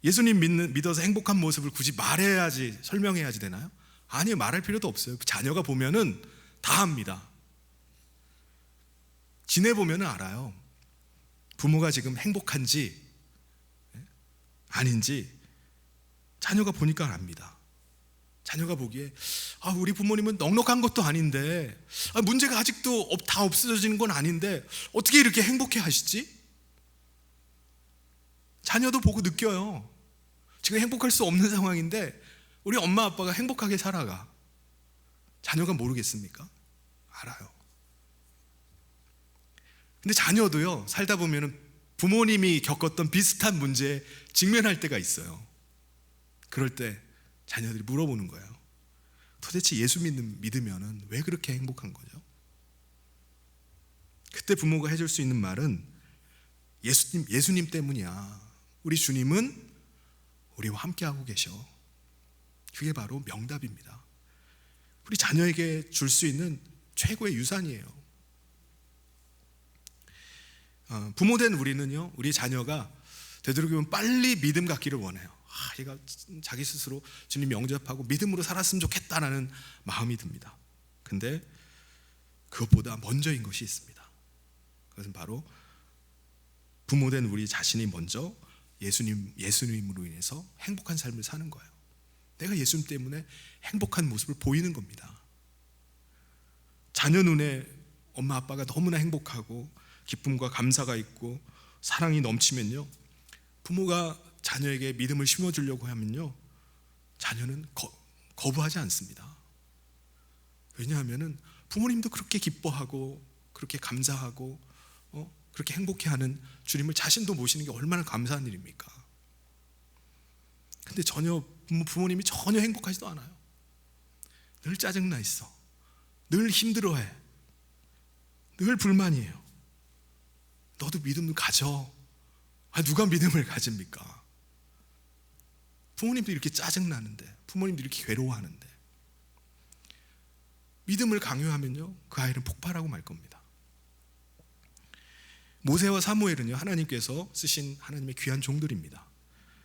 예수님 믿어서 행복한 모습을 굳이 말해야지, 설명해야지 되나요? 아니요, 말할 필요도 없어요. 자녀가 보면은 다 압니다. 지내보면은 알아요. 부모가 지금 행복한지 아닌지 자녀가 보니까 압니다. 자녀가 보기에 우리 부모님은 넉넉한 것도 아닌데, 문제가 아직도 다 없어지는 건 아닌데 어떻게 이렇게 행복해 하시지? 자녀도 보고 느껴요. 지금 행복할 수 없는 상황인데 우리 엄마 아빠가 행복하게 살아가. 자녀가 모르겠습니까? 알아요. 근데 자녀도요, 살다 보면은 부모님이 겪었던 비슷한 문제에 직면할 때가 있어요. 그럴 때 자녀들이 물어보는 거예요. 도대체 예수 믿으면은 왜 그렇게 행복한 거죠? 그때 부모가 해줄 수 있는 말은 예수님 때문이야. 우리 주님은 우리와 함께하고 계셔. 그게 바로 명답입니다. 우리 자녀에게 줄 수 있는 최고의 유산이에요. 부모된 우리는요, 우리 자녀가 되도록이면 빨리 믿음 갖기를 원해요. 얘가 자기 스스로 주님 영접하고 믿음으로 살았으면 좋겠다라는 마음이 듭니다. 근데 그것보다 먼저인 것이 있습니다. 그것은 바로 부모된 우리 자신이 먼저 예수님으로 인해서 행복한 삶을 사는 거예요. 내가 예수님 때문에 행복한 모습을 보이는 겁니다. 자녀 눈에 엄마 아빠가 너무나 행복하고 기쁨과 감사가 있고 사랑이 넘치면요, 부모가 자녀에게 믿음을 심어주려고 하면요, 자녀는 거부하지 않습니다. 왜냐하면 부모님도 그렇게 기뻐하고 그렇게 감사하고 그렇게 행복해하는 주님을 자신도 모시는 게 얼마나 감사한 일입니까? 근데 부모님이 전혀 행복하지도 않아요. 늘 짜증나 있어. 늘 힘들어해. 늘 불만이에요. 너도 믿음을 가져. 누가 믿음을 가집니까? 부모님도 이렇게 짜증나는데, 부모님도 이렇게 괴로워하는데, 믿음을 강요하면요, 그 아이는 폭발하고 말 겁니다. 모세와 사무엘은요, 하나님께서 쓰신 하나님의 귀한 종들입니다.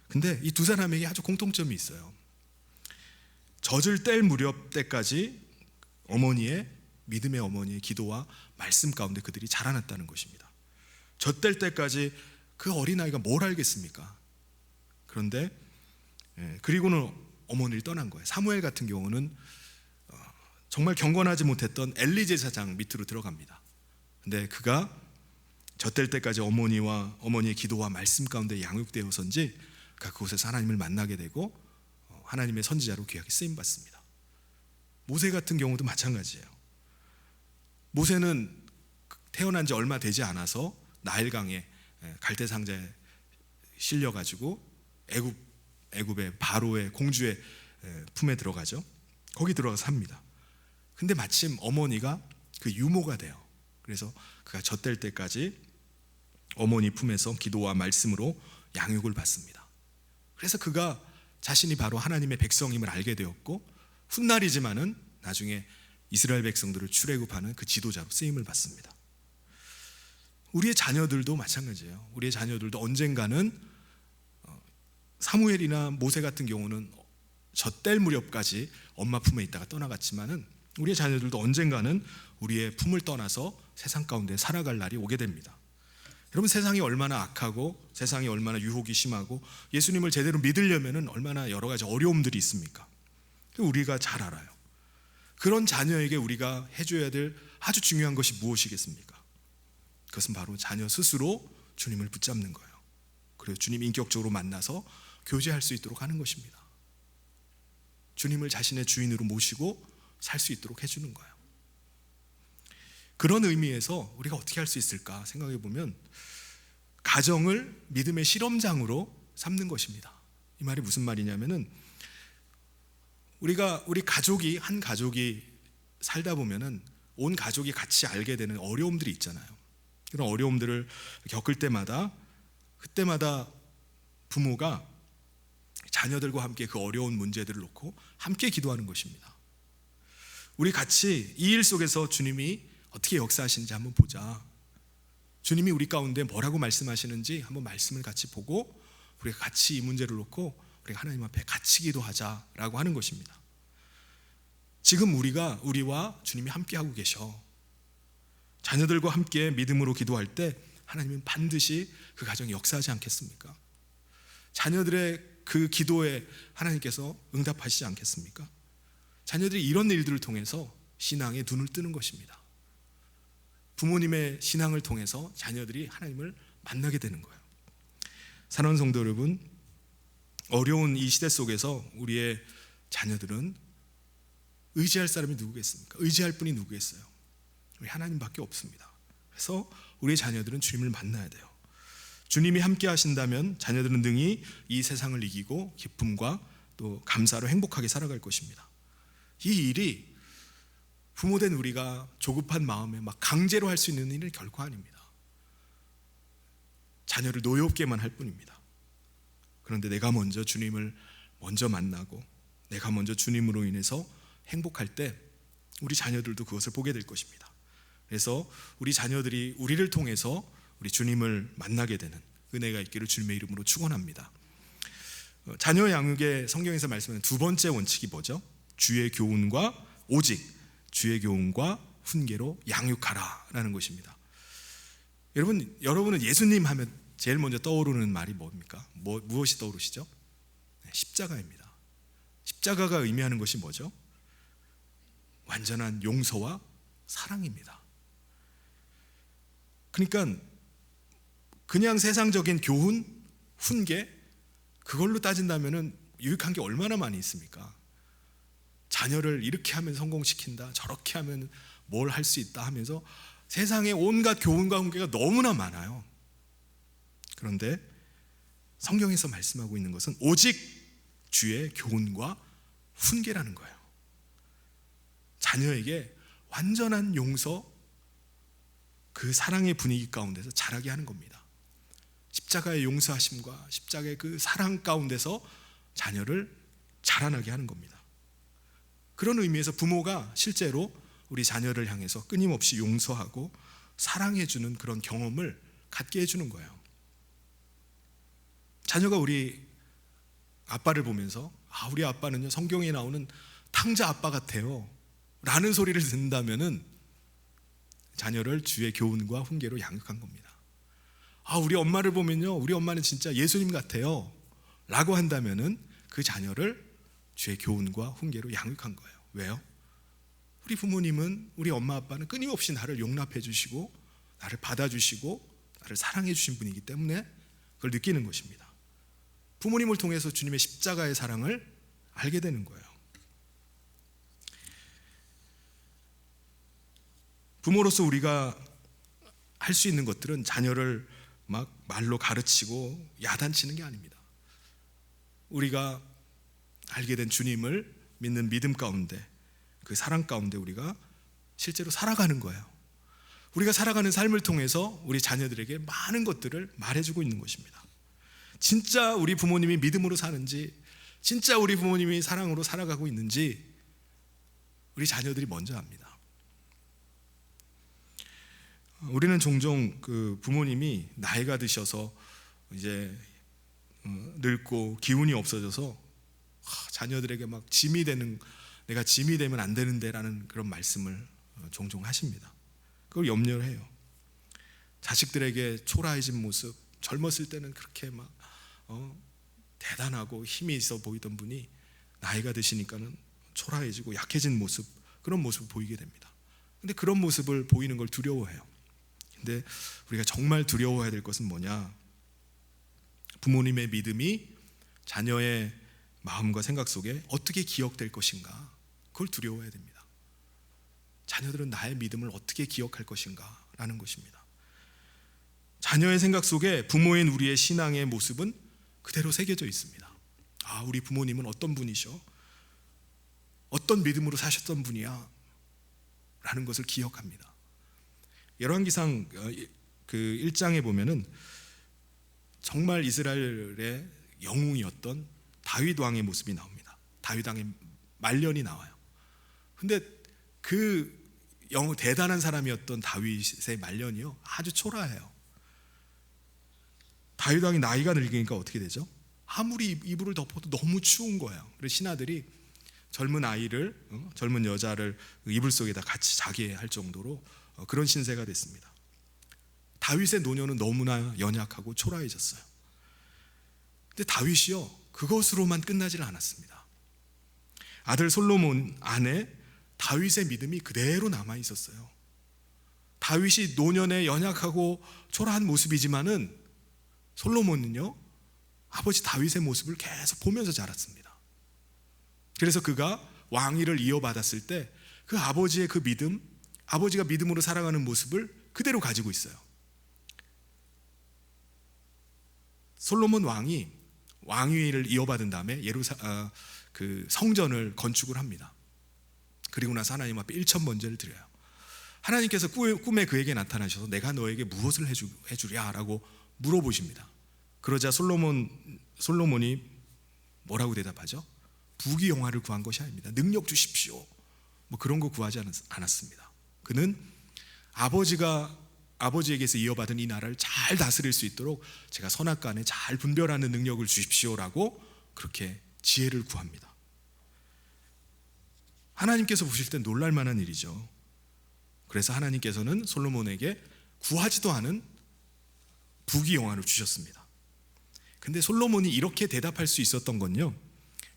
근데 이 두 사람에게 아주 공통점이 있어요. 젖을 뗄 무렵 때까지 믿음의 어머니의 기도와 말씀 가운데 그들이 자라났다는 것입니다. 젖뗄 때까지 그 어린아이가 뭘 알겠습니까? 그런데 그리고는 어머니를 떠난 거예요. 사무엘 같은 경우는 정말 경건하지 못했던 엘리 제사장 밑으로 들어갑니다. 근데 그가 젖될 때까지 어머니의 기도와 말씀 가운데 양육되어서인지 그곳에서 하나님을 만나게 되고 하나님의 선지자로 귀하게 쓰임받습니다. 모세 같은 경우도 마찬가지예요. 모세는 태어난 지 얼마 되지 않아서 나일강에 갈대 상자에 실려가지고 애굽의 바로의 공주의 품에 들어가죠. 거기 들어가서 삽니다. 근데 마침 어머니가 그 유모가 돼요. 그래서 그가 젖될 때까지 어머니 품에서 기도와 말씀으로 양육을 받습니다. 그래서 그가 자신이 바로 하나님의 백성임을 알게 되었고, 훗날이지만은 나중에 이스라엘 백성들을 출애굽하는 그 지도자로 쓰임을 받습니다. 우리의 자녀들도 마찬가지예요. 우리의 자녀들도 언젠가는 사무엘이나 모세 같은 경우는 젖될 무렵까지 엄마 품에 있다가 떠나갔지만은 우리의 자녀들도 언젠가는 우리의 품을 떠나서 세상 가운데 살아갈 날이 오게 됩니다. 여러분, 세상이 얼마나 악하고 세상이 얼마나 유혹이 심하고 예수님을 제대로 믿으려면 얼마나 여러 가지 어려움들이 있습니까? 우리가 잘 알아요. 그런 자녀에게 우리가 해줘야 될 아주 중요한 것이 무엇이겠습니까? 그것은 바로 자녀 스스로 주님을 붙잡는 거예요. 그리고 주님 인격적으로 만나서 교제할 수 있도록 하는 것입니다. 주님을 자신의 주인으로 모시고 살 수 있도록 해주는 거예요. 그런 의미에서 우리가 어떻게 할 수 있을까 생각해 보면 가정을 믿음의 실험장으로 삼는 것입니다. 이 말이 무슨 말이냐면은 우리 가족이 한 가족이 살다 보면은 온 가족이 같이 알게 되는 어려움들이 있잖아요. 그런 어려움들을 겪을 때마다 그때마다 부모가 자녀들과 함께 그 어려운 문제들을 놓고 함께 기도하는 것입니다. 우리 같이 이 일 속에서 주님이 어떻게 역사하시는지 한번 보자. 주님이 우리 가운데 뭐라고 말씀하시는지 한번 말씀을 같이 보고 우리가 같이 이 문제를 놓고 우리가 하나님 앞에 같이 기도하자라고 하는 것입니다. 지금 우리와 주님이 함께하고 계셔. 자녀들과 함께 믿음으로 기도할 때 하나님은 반드시 그 가정에 역사하지 않겠습니까? 자녀들의 그 기도에 하나님께서 응답하시지 않겠습니까? 자녀들이 이런 일들을 통해서 신앙에 눈을 뜨는 것입니다. 부모님의 신앙을 통해서 자녀들이 하나님을 만나게 되는 거예요. 사랑하는 성도 여러분, 어려운 이 시대 속에서 우리의 자녀들은 의지할 사람이 누구겠습니까? 의지할 분이 누구겠어요? 우리 하나님밖에 없습니다. 그래서 우리의 자녀들은 주님을 만나야 돼요. 주님이 함께 하신다면 자녀들은 능히 이 세상을 이기고 기쁨과 또 감사로 행복하게 살아갈 것입니다. 이 일이 부모된 우리가 조급한 마음에 막 강제로 할 수 있는 일은 결코 아닙니다. 자녀를 노엽게만 할 뿐입니다. 그런데 내가 먼저 주님을 먼저 만나고 내가 먼저 주님으로 인해서 행복할 때 우리 자녀들도 그것을 보게 될 것입니다. 그래서 우리 자녀들이 우리를 통해서 우리 주님을 만나게 되는 은혜가 있기를 주님의 이름으로 축원합니다. 자녀 양육의 성경에서 말씀하는 두 번째 원칙이 뭐죠? 주의 교훈과 오직 주의 교훈과 훈계로 양육하라라는 것입니다. 여러분은 예수님 하면 제일 먼저 떠오르는 말이 뭡니까? 무엇이 떠오르시죠? 십자가입니다. 십자가가 의미하는 것이 뭐죠? 완전한 용서와 사랑입니다. 그러니까 그냥 세상적인 교훈, 훈계 그걸로 따진다면은 유익한 게 얼마나 많이 있습니까? 자녀를 이렇게 하면 성공시킨다, 저렇게 하면 뭘 할 수 있다 하면서 세상에 온갖 교훈과 훈계가 너무나 많아요. 그런데 성경에서 말씀하고 있는 것은 오직 주의 교훈과 훈계라는 거예요. 자녀에게 완전한 용서, 그 사랑의 분위기 가운데서 자라게 하는 겁니다. 십자가의 용서하심과 십자가의 그 사랑 가운데서 자녀를 자라나게 하는 겁니다. 그런 의미에서 부모가 실제로 우리 자녀를 향해서 끊임없이 용서하고 사랑해주는 그런 경험을 갖게 해주는 거예요. 자녀가 우리 아빠를 보면서 우리 아빠는요 성경에 나오는 탕자 아빠 같아요 라는 소리를 듣는다면은 자녀를 주의 교훈과 훈계로 양육한 겁니다. 우리 엄마를 보면요 우리 엄마는 진짜 예수님 같아요 라고 한다면은 그 자녀를 주의 교훈과 훈계로 양육한 거예요. 왜요? 우리 부모님은, 우리 엄마 아빠는 끊임없이 나를 용납해 주시고 나를 받아주시고 나를 사랑해 주신 분이기 때문에 그걸 느끼는 것입니다. 부모님을 통해서 주님의 십자가의 사랑을 알게 되는 거예요. 부모로서 우리가 할 수 있는 것들은 자녀를 막 말로 가르치고 야단치는 게 아닙니다. 우리가 알게 된 주님을 믿는 믿음 가운데, 그 사랑 가운데 우리가 실제로 살아가는 거예요. 우리가 살아가는 삶을 통해서 우리 자녀들에게 많은 것들을 말해주고 있는 것입니다. 진짜 우리 부모님이 믿음으로 사는지, 진짜 우리 부모님이 사랑으로 살아가고 있는지 우리 자녀들이 먼저 압니다. 우리는 종종 그 부모님이 나이가 드셔서 이제 늙고 기운이 없어져서 자녀들에게 막 짐이 되는, 내가 짐이 되면 안 되는데 라는 그런 말씀을 종종 하십니다. 그걸 염려를 해요. 자식들에게 초라해진 모습, 젊었을 때는 그렇게 막 대단하고 힘이 있어 보이던 분이 나이가 드시니까는 초라해지고 약해진 모습, 그런 모습을 보이게 됩니다. 근데 그런 모습을 보이는 걸 두려워해요. 근데 우리가 정말 두려워해야 될 것은 뭐냐? 부모님의 믿음이 자녀의 마음과 생각 속에 어떻게 기억될 것인가, 그걸 두려워해야 됩니다. 자녀들은 나의 믿음을 어떻게 기억할 것인가 라는 것입니다. 자녀의 생각 속에 부모인 우리의 신앙의 모습은 그대로 새겨져 있습니다. 우리 부모님은 어떤 분이셔? 어떤 믿음으로 사셨던 분이야? 라는 것을 기억합니다. 열왕기상 그 1장에 보면은 정말 이스라엘의 영웅이었던 다윗 왕의 모습이 나옵니다. 다윗 왕의 말년이 나와요. 근데 그 대단한 사람이었던 다윗의 말년이요 아주 초라해요. 다윗 왕이 나이가 늙으니까 어떻게 되죠? 아무리 이불을 덮어도 너무 추운 거예요. 그래서 신하들이 젊은 아이를, 젊은 여자를 이불 속에다 같이 자게 할 정도로 그런 신세가 됐습니다. 다윗의 노년은 너무나 연약하고 초라해졌어요. 근데 다윗이요 그것으로만 끝나질 않았습니다. 아들 솔로몬 안에 다윗의 믿음이 그대로 남아 있었어요. 다윗이 노년에 연약하고 초라한 모습이지만은 솔로몬은요, 아버지 다윗의 모습을 계속 보면서 자랐습니다. 그래서 그가 왕위를 이어받았을 때 그 아버지의 그 믿음, 아버지가 믿음으로 살아가는 모습을 그대로 가지고 있어요. 솔로몬 왕이 왕위를 이어받은 다음에 그 성전을 건축을 합니다. 그리고 나서 하나님 앞에 일천번제를 드려요. 하나님께서 꿈에 그에게 나타나셔서 내가 너에게 무엇을 해주랴라고 물어보십니다. 그러자 솔로몬이 뭐라고 대답하죠? 부귀영화를 구한 것이 아닙니다. 능력 주십시오. 뭐 그런 거 구하지 않았습니다. 그는 아버지에게서 이어받은 이 나라를 잘 다스릴 수 있도록 제가 선악간에 잘 분별하는 능력을 주십시오라고 그렇게 지혜를 구합니다. 하나님께서 보실 때 놀랄 만한 일이죠. 그래서 하나님께서는 솔로몬에게 구하지도 않은 부귀영화를 주셨습니다. 근데 솔로몬이 이렇게 대답할 수 있었던 건요,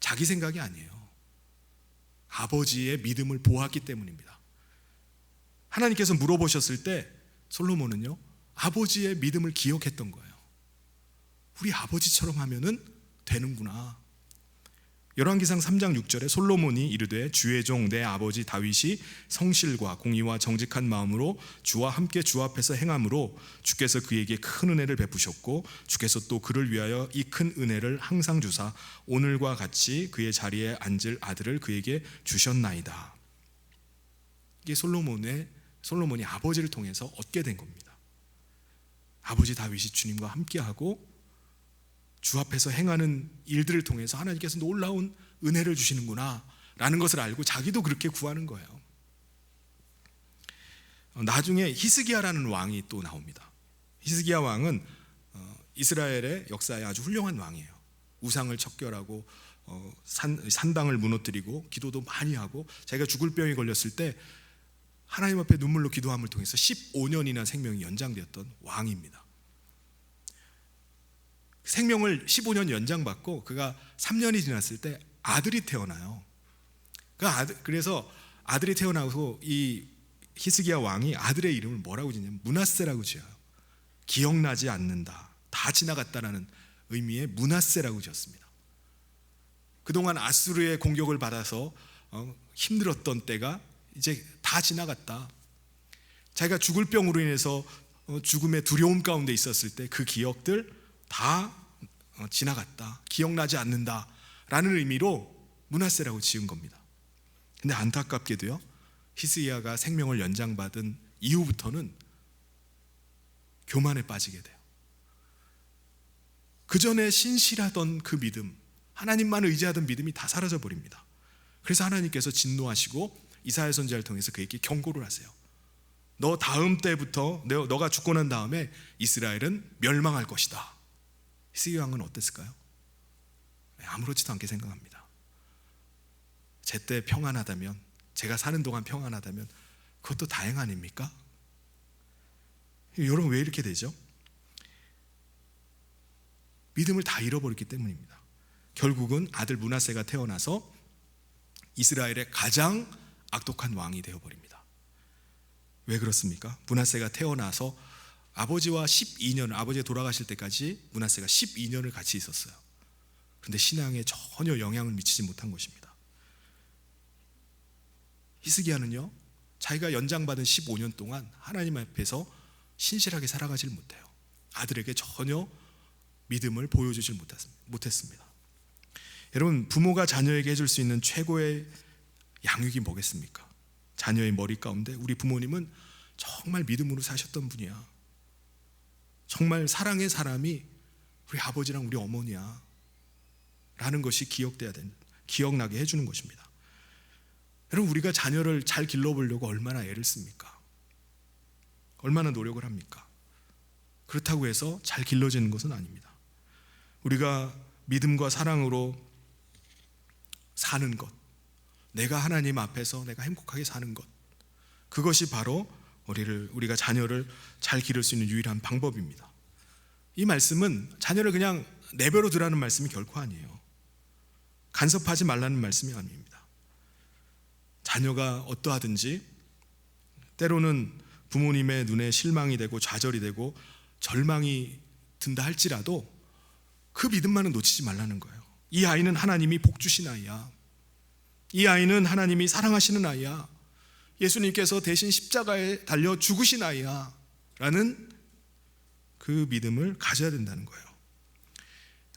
자기 생각이 아니에요. 아버지의 믿음을 보았기 때문입니다. 하나님께서 물어보셨을 때 솔로몬은요, 아버지의 믿음을 기억했던 거예요. 우리 아버지처럼 하면은 되는구나. 열왕기상 3장 6절에 솔로몬이 이르되 주의 종 내 아버지 다윗이 성실과 공의와 정직한 마음으로 주와 함께 주 앞에서 행함으로 주께서 그에게 큰 은혜를 베푸셨고 주께서 또 그를 위하여 이 큰 은혜를 항상 주사 오늘과 같이 그의 자리에 앉을 아들을 그에게 주셨나이다. 이게 솔로몬이 아버지를 통해서 얻게 된 겁니다. 아버지 다윗이 주님과 함께하고 주 앞에서 행하는 일들을 통해서 하나님께서 놀라운 은혜를 주시는구나 라는 것을 알고 자기도 그렇게 구하는 거예요. 나중에 히스기야라는 왕이 또 나옵니다. 히스기야 왕은 이스라엘의 역사에 아주 훌륭한 왕이에요. 우상을 척결하고 산당을 무너뜨리고 기도도 많이 하고 자기가 죽을 병이 걸렸을 때 하나님 앞에 눈물로 기도함을 통해서 15년이나 생명이 연장되었던 왕입니다. 생명을 15년 연장받고 그가 3년이 지났을 때 아들이 태어나요. 그래서 아들이 태어나고 이 히스기야 왕이 아들의 이름을 뭐라고 지냐면 므낫세라고 지어요. 기억나지 않는다, 다 지나갔다라는 의미의 므낫세라고 지었습니다. 그동안 아수르의 공격을 받아서 힘들었던 때가 이제 다 지나갔다. 자기가 죽을 병으로 인해서 죽음의 두려움 가운데 있었을 때 그 기억들 다 지나갔다, 기억나지 않는다 라는 의미로 므낫세라고 지은 겁니다. 근데 안타깝게도요, 히스기야가 생명을 연장받은 이후부터는 교만에 빠지게 돼요. 그 전에 신실하던 그 믿음, 하나님만 의지하던 믿음이 다 사라져 버립니다. 그래서 하나님께서 진노하시고 이사야 선지자를 통해서 그에게 경고를 하세요. 너 다음 때부터 너가 죽고 난 다음에 이스라엘은 멸망할 것이다. 히스기야 왕은 어땠을까요? 아무렇지도 않게 생각합니다. 제때 평안하다면, 제가 사는 동안 평안하다면 그것도 다행 아닙니까? 여러분, 왜 이렇게 되죠? 믿음을 다 잃어버렸기 때문입니다. 결국은 아들 므낫세가 태어나서 이스라엘의 가장 악독한 왕이 되어버립니다. 왜 그렇습니까? 므낫세가 태어나서 아버지와 12년, 아버지가 돌아가실 때까지 므낫세가 12년을 같이 있었어요. 그런데 신앙에 전혀 영향을 미치지 못한 것입니다. 히스기야는요, 자기가 연장받은 15년 동안 하나님 앞에서 신실하게 살아가질 못해요. 아들에게 전혀 믿음을 보여주질 못했습니다. 여러분, 부모가 자녀에게 해줄 수 있는 최고의 양육이 뭐겠습니까? 자녀의 머리 가운데 우리 부모님은 정말 믿음으로 사셨던 분이야, 정말 사랑의 사람이 우리 아버지랑 우리 어머니야 라는 것이 기억나게 해주는 것입니다. 여러분, 우리가 자녀를 잘 길러보려고 얼마나 애를 씁니까? 얼마나 노력을 합니까? 그렇다고 해서 잘 길러지는 것은 아닙니다. 우리가 믿음과 사랑으로 사는 것, 내가 하나님 앞에서 내가 행복하게 사는 것, 그것이 바로 우리가 자녀를 잘 기를 수 있는 유일한 방법입니다. 이 말씀은 자녀를 그냥 내버려 두라는 말씀이 결코 아니에요. 간섭하지 말라는 말씀이 아닙니다. 자녀가 어떠하든지 때로는 부모님의 눈에 실망이 되고 좌절이 되고 절망이 든다 할지라도 그 믿음만은 놓치지 말라는 거예요. 이 아이는 하나님이 복 주신 아이야. 이 아이는 하나님이 사랑하시는 아이야. 예수님께서 대신 십자가에 달려 죽으신 아이야 라는 그 믿음을 가져야 된다는 거예요.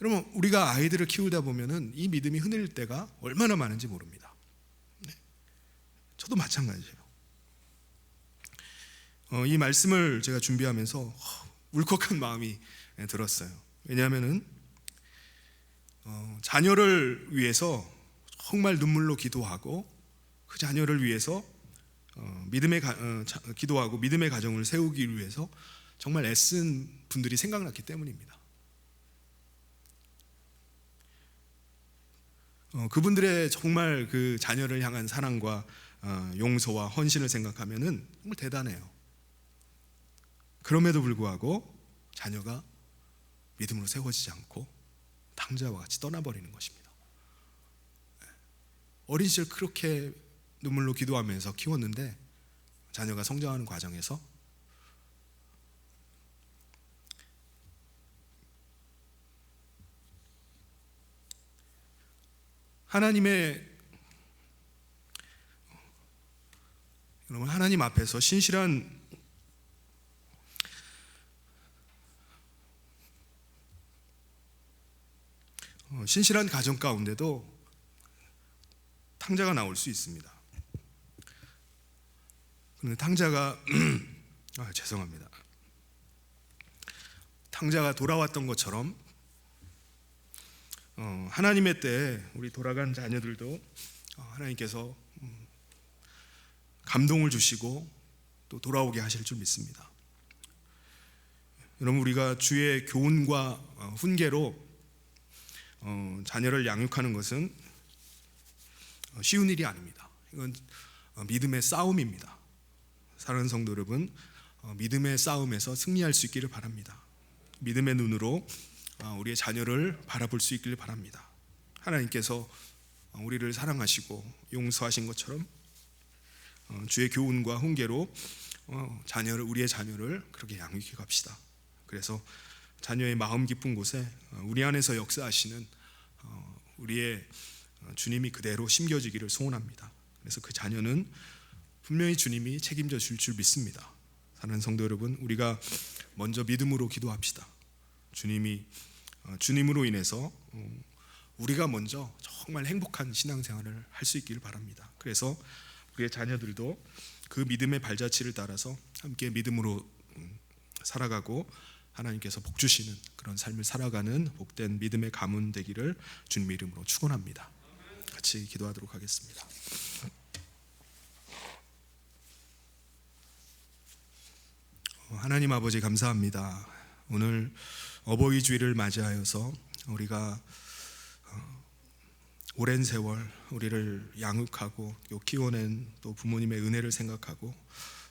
여러분, 우리가 아이들을 키우다 보면은 이 믿음이 흔들릴 때가 얼마나 많은지 모릅니다. 네. 저도 마찬가지예요. 이 말씀을 제가 준비하면서 울컥한 마음이 들었어요. 왜냐하면은 자녀를 위해서 정말 눈물로 기도하고 그 자녀를 위해서 기도하고 믿음의 가정을 세우기 위해서 정말 애쓴 분들이 생각났기 때문입니다. 그분들의 정말 그 자녀를 향한 사랑과 용서와 헌신을 생각하면은 정말 대단해요. 그럼에도 불구하고 자녀가 믿음으로 세워지지 않고 탕자와 같이 떠나버리는 것입니다. 어린 시절 그렇게 눈물로 기도하면서 키웠는데 자녀가 성장하는 과정에서 하나님 앞에서 신실한 가정 가운데도 탕자가 나올 수 있습니다. 그런데 탕자가 죄송합니다. 탕자가 돌아왔던 것처럼 하나님의 때에 우리 돌아간 자녀들도 하나님께서 감동을 주시고 또 돌아오게 하실 줄 믿습니다. 여러분, 우리가 주의 교훈과 훈계로 자녀를 양육하는 것은 쉬운 일이 아닙니다. 이건 믿음의 싸움입니다. 사랑하는 성도 여러분, 믿음의 싸움에서 승리할 수 있기를 바랍니다. 믿음의 눈으로 우리의 자녀를 바라볼 수 있기를 바랍니다. 하나님께서 우리를 사랑하시고 용서하신 것처럼 주의 교훈과 훈계로 우리의 자녀를 그렇게 양육해 갑시다. 그래서 자녀의 마음 깊은 곳에 우리 안에서 역사하시는 우리의 주님이 그대로 심겨지기를 소원합니다. 그래서 그 자녀는 분명히 주님이 책임져 줄 줄 믿습니다. 사랑하는 성도 여러분, 우리가 먼저 믿음으로 기도합시다. 주님으로 인해서 우리가 먼저 정말 행복한 신앙생활을 할 수 있기를 바랍니다. 그래서 우리의 자녀들도 그 믿음의 발자취를 따라서 함께 믿음으로 살아가고 하나님께서 복 주시는 그런 삶을 살아가는 복된 믿음의 가문 되기를 주님 이름으로 축원합니다. 같이 기도하도록 하겠습니다. 하나님 아버지, 감사합니다. 오늘 어버이 주일을 맞이하여서 우리가 오랜 세월 우리를 양육하고 키워낸 또 부모님의 은혜를 생각하고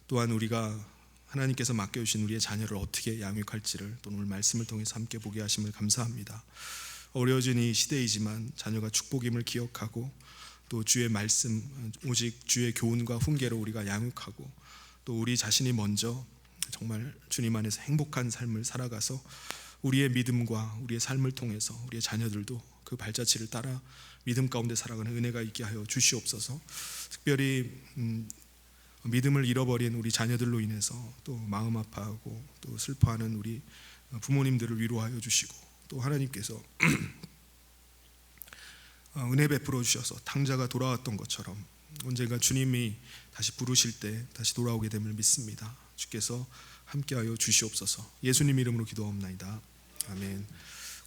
또한 우리가 하나님께서 맡겨주신 우리의 자녀를 어떻게 양육할지를 또 오늘 말씀을 통해서 함께 보게 하심을 감사합니다. 어려워진 이 시대이지만 자녀가 축복임을 기억하고 또 주의 말씀, 오직 주의 교훈과 훈계로 우리가 양육하고 또 우리 자신이 먼저 정말 주님 안에서 행복한 삶을 살아가서 우리의 믿음과 우리의 삶을 통해서 우리의 자녀들도 그 발자취를 따라 믿음 가운데 살아가는 은혜가 있게 하여 주시옵소서. 특별히 믿음을 잃어버린 우리 자녀들로 인해서 또 마음 아파하고 또 슬퍼하는 우리 부모님들을 위로하여 주시고 또 하나님께서 은혜 베풀어 주셔서 탕자가 돌아왔던 것처럼 언젠가 주님이 다시 부르실 때 다시 돌아오게 됨을 믿습니다. 주께서 함께하여 주시옵소서. 예수님 이름으로 기도하옵나이다. 아멘.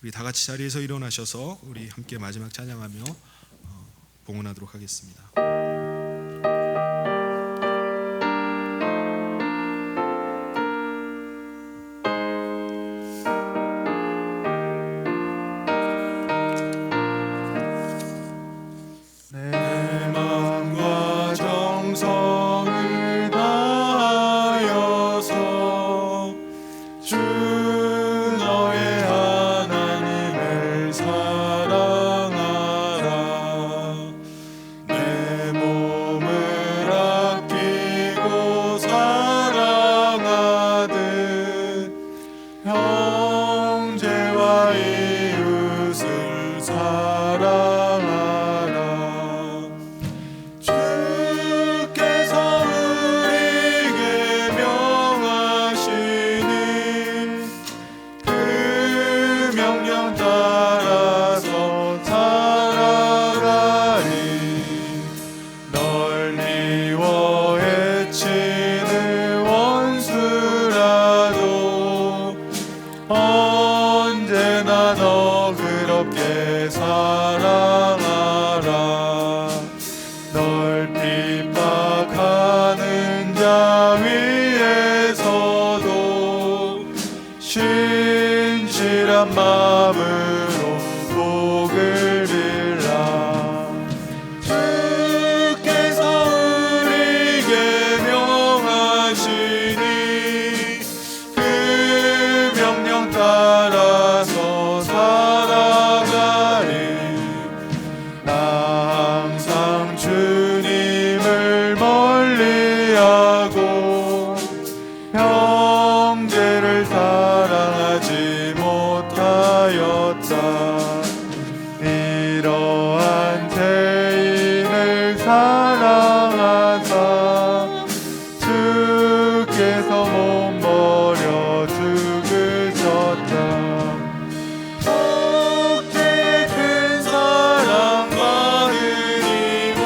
우리 다 같이 자리에서 일어나셔서 우리 함께 마지막 찬양하며 봉헌하도록 하겠습니다. 내 마음과 정성을 다하여서 주 너의 하나님을 사랑하라. 내 너그럽게 사랑하라. 널 핍박하는 자 위에서도 신실한 마음으로 복을 빌라. 주께서 우리에게 명하시니 그 명령 따라서 살아가리. 나 항상 주님을 멀리하고 형제를 사랑하지 못하였다. 이러한 죄인을 사랑하사 주께서 못 버려 죽으셨다. 복되게 큰 사랑 받으리고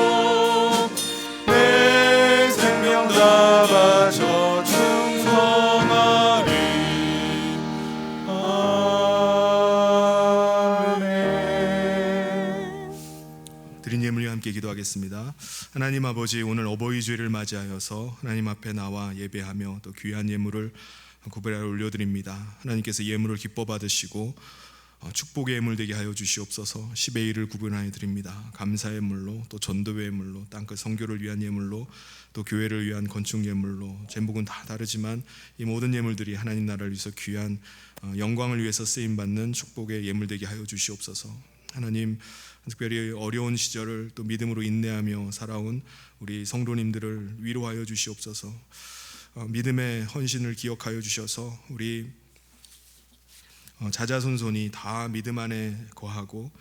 내 생명 다 바쳐 충성하리. 아멘. 드린 예물과 함께 기도하겠습니다. 하나님 아버지, 오늘 어버이 주일을 맞이하여서 하나님 앞에 나와 예배하며 또 귀한 예물을 구별하여 올려드립니다. 하나님께서 예물을 기뻐 받으시고 축복의 예물 되게 하여 주시옵소서. 10의 1을 구분하여 드립니다. 감사의 예물로, 또 전도의 예물로, 땅끝 선교를 위한 예물로, 또 교회를 위한 건축 예물로, 제목은 다 다르지만 이 모든 예물들이 하나님 나라를 위해서 귀한 영광을 위해서 쓰임받는 축복의 예물 되게 하여 주시옵소서. 하나님, 특별히 어려운 시절을 또 믿음으로 인내하며 살아온 우리 성도님들을 위로하여 주시옵소서. 믿음의 헌신을 기억하여 주셔서 우리 자자손손이 다 믿음 안에 거하고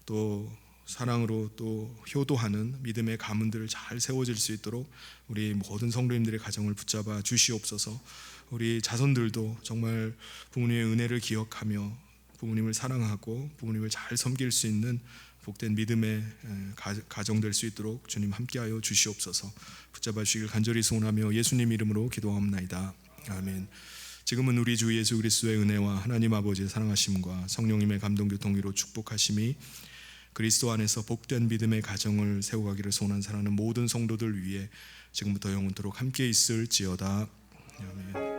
또 사랑으로 또 효도하는 믿음의 가문들을 잘 세워질 수 있도록 우리 모든 성도님들의 가정을 붙잡아 주시옵소서. 우리 자손들도 정말 부모님의 은혜를 기억하며 부모님을 사랑하고 부모님을 잘 섬길 수 있는 복된 믿음의 가정 될 수 있도록 주님 함께하여 주시옵소서. 붙잡아 주시길 간절히 소원하며 예수님 이름으로 기도하옵나이다. 아멘. 지금은 우리 주 예수 그리스도의 은혜와 하나님 아버지의 사랑하심과 성령님의 감동 교통으로 축복하심이 그리스도 안에서 복된 믿음의 가정을 세워가기를 소원한 사랑하는 모든 성도들 위해 지금부터 영원토록 함께 있을지어다. 아멘.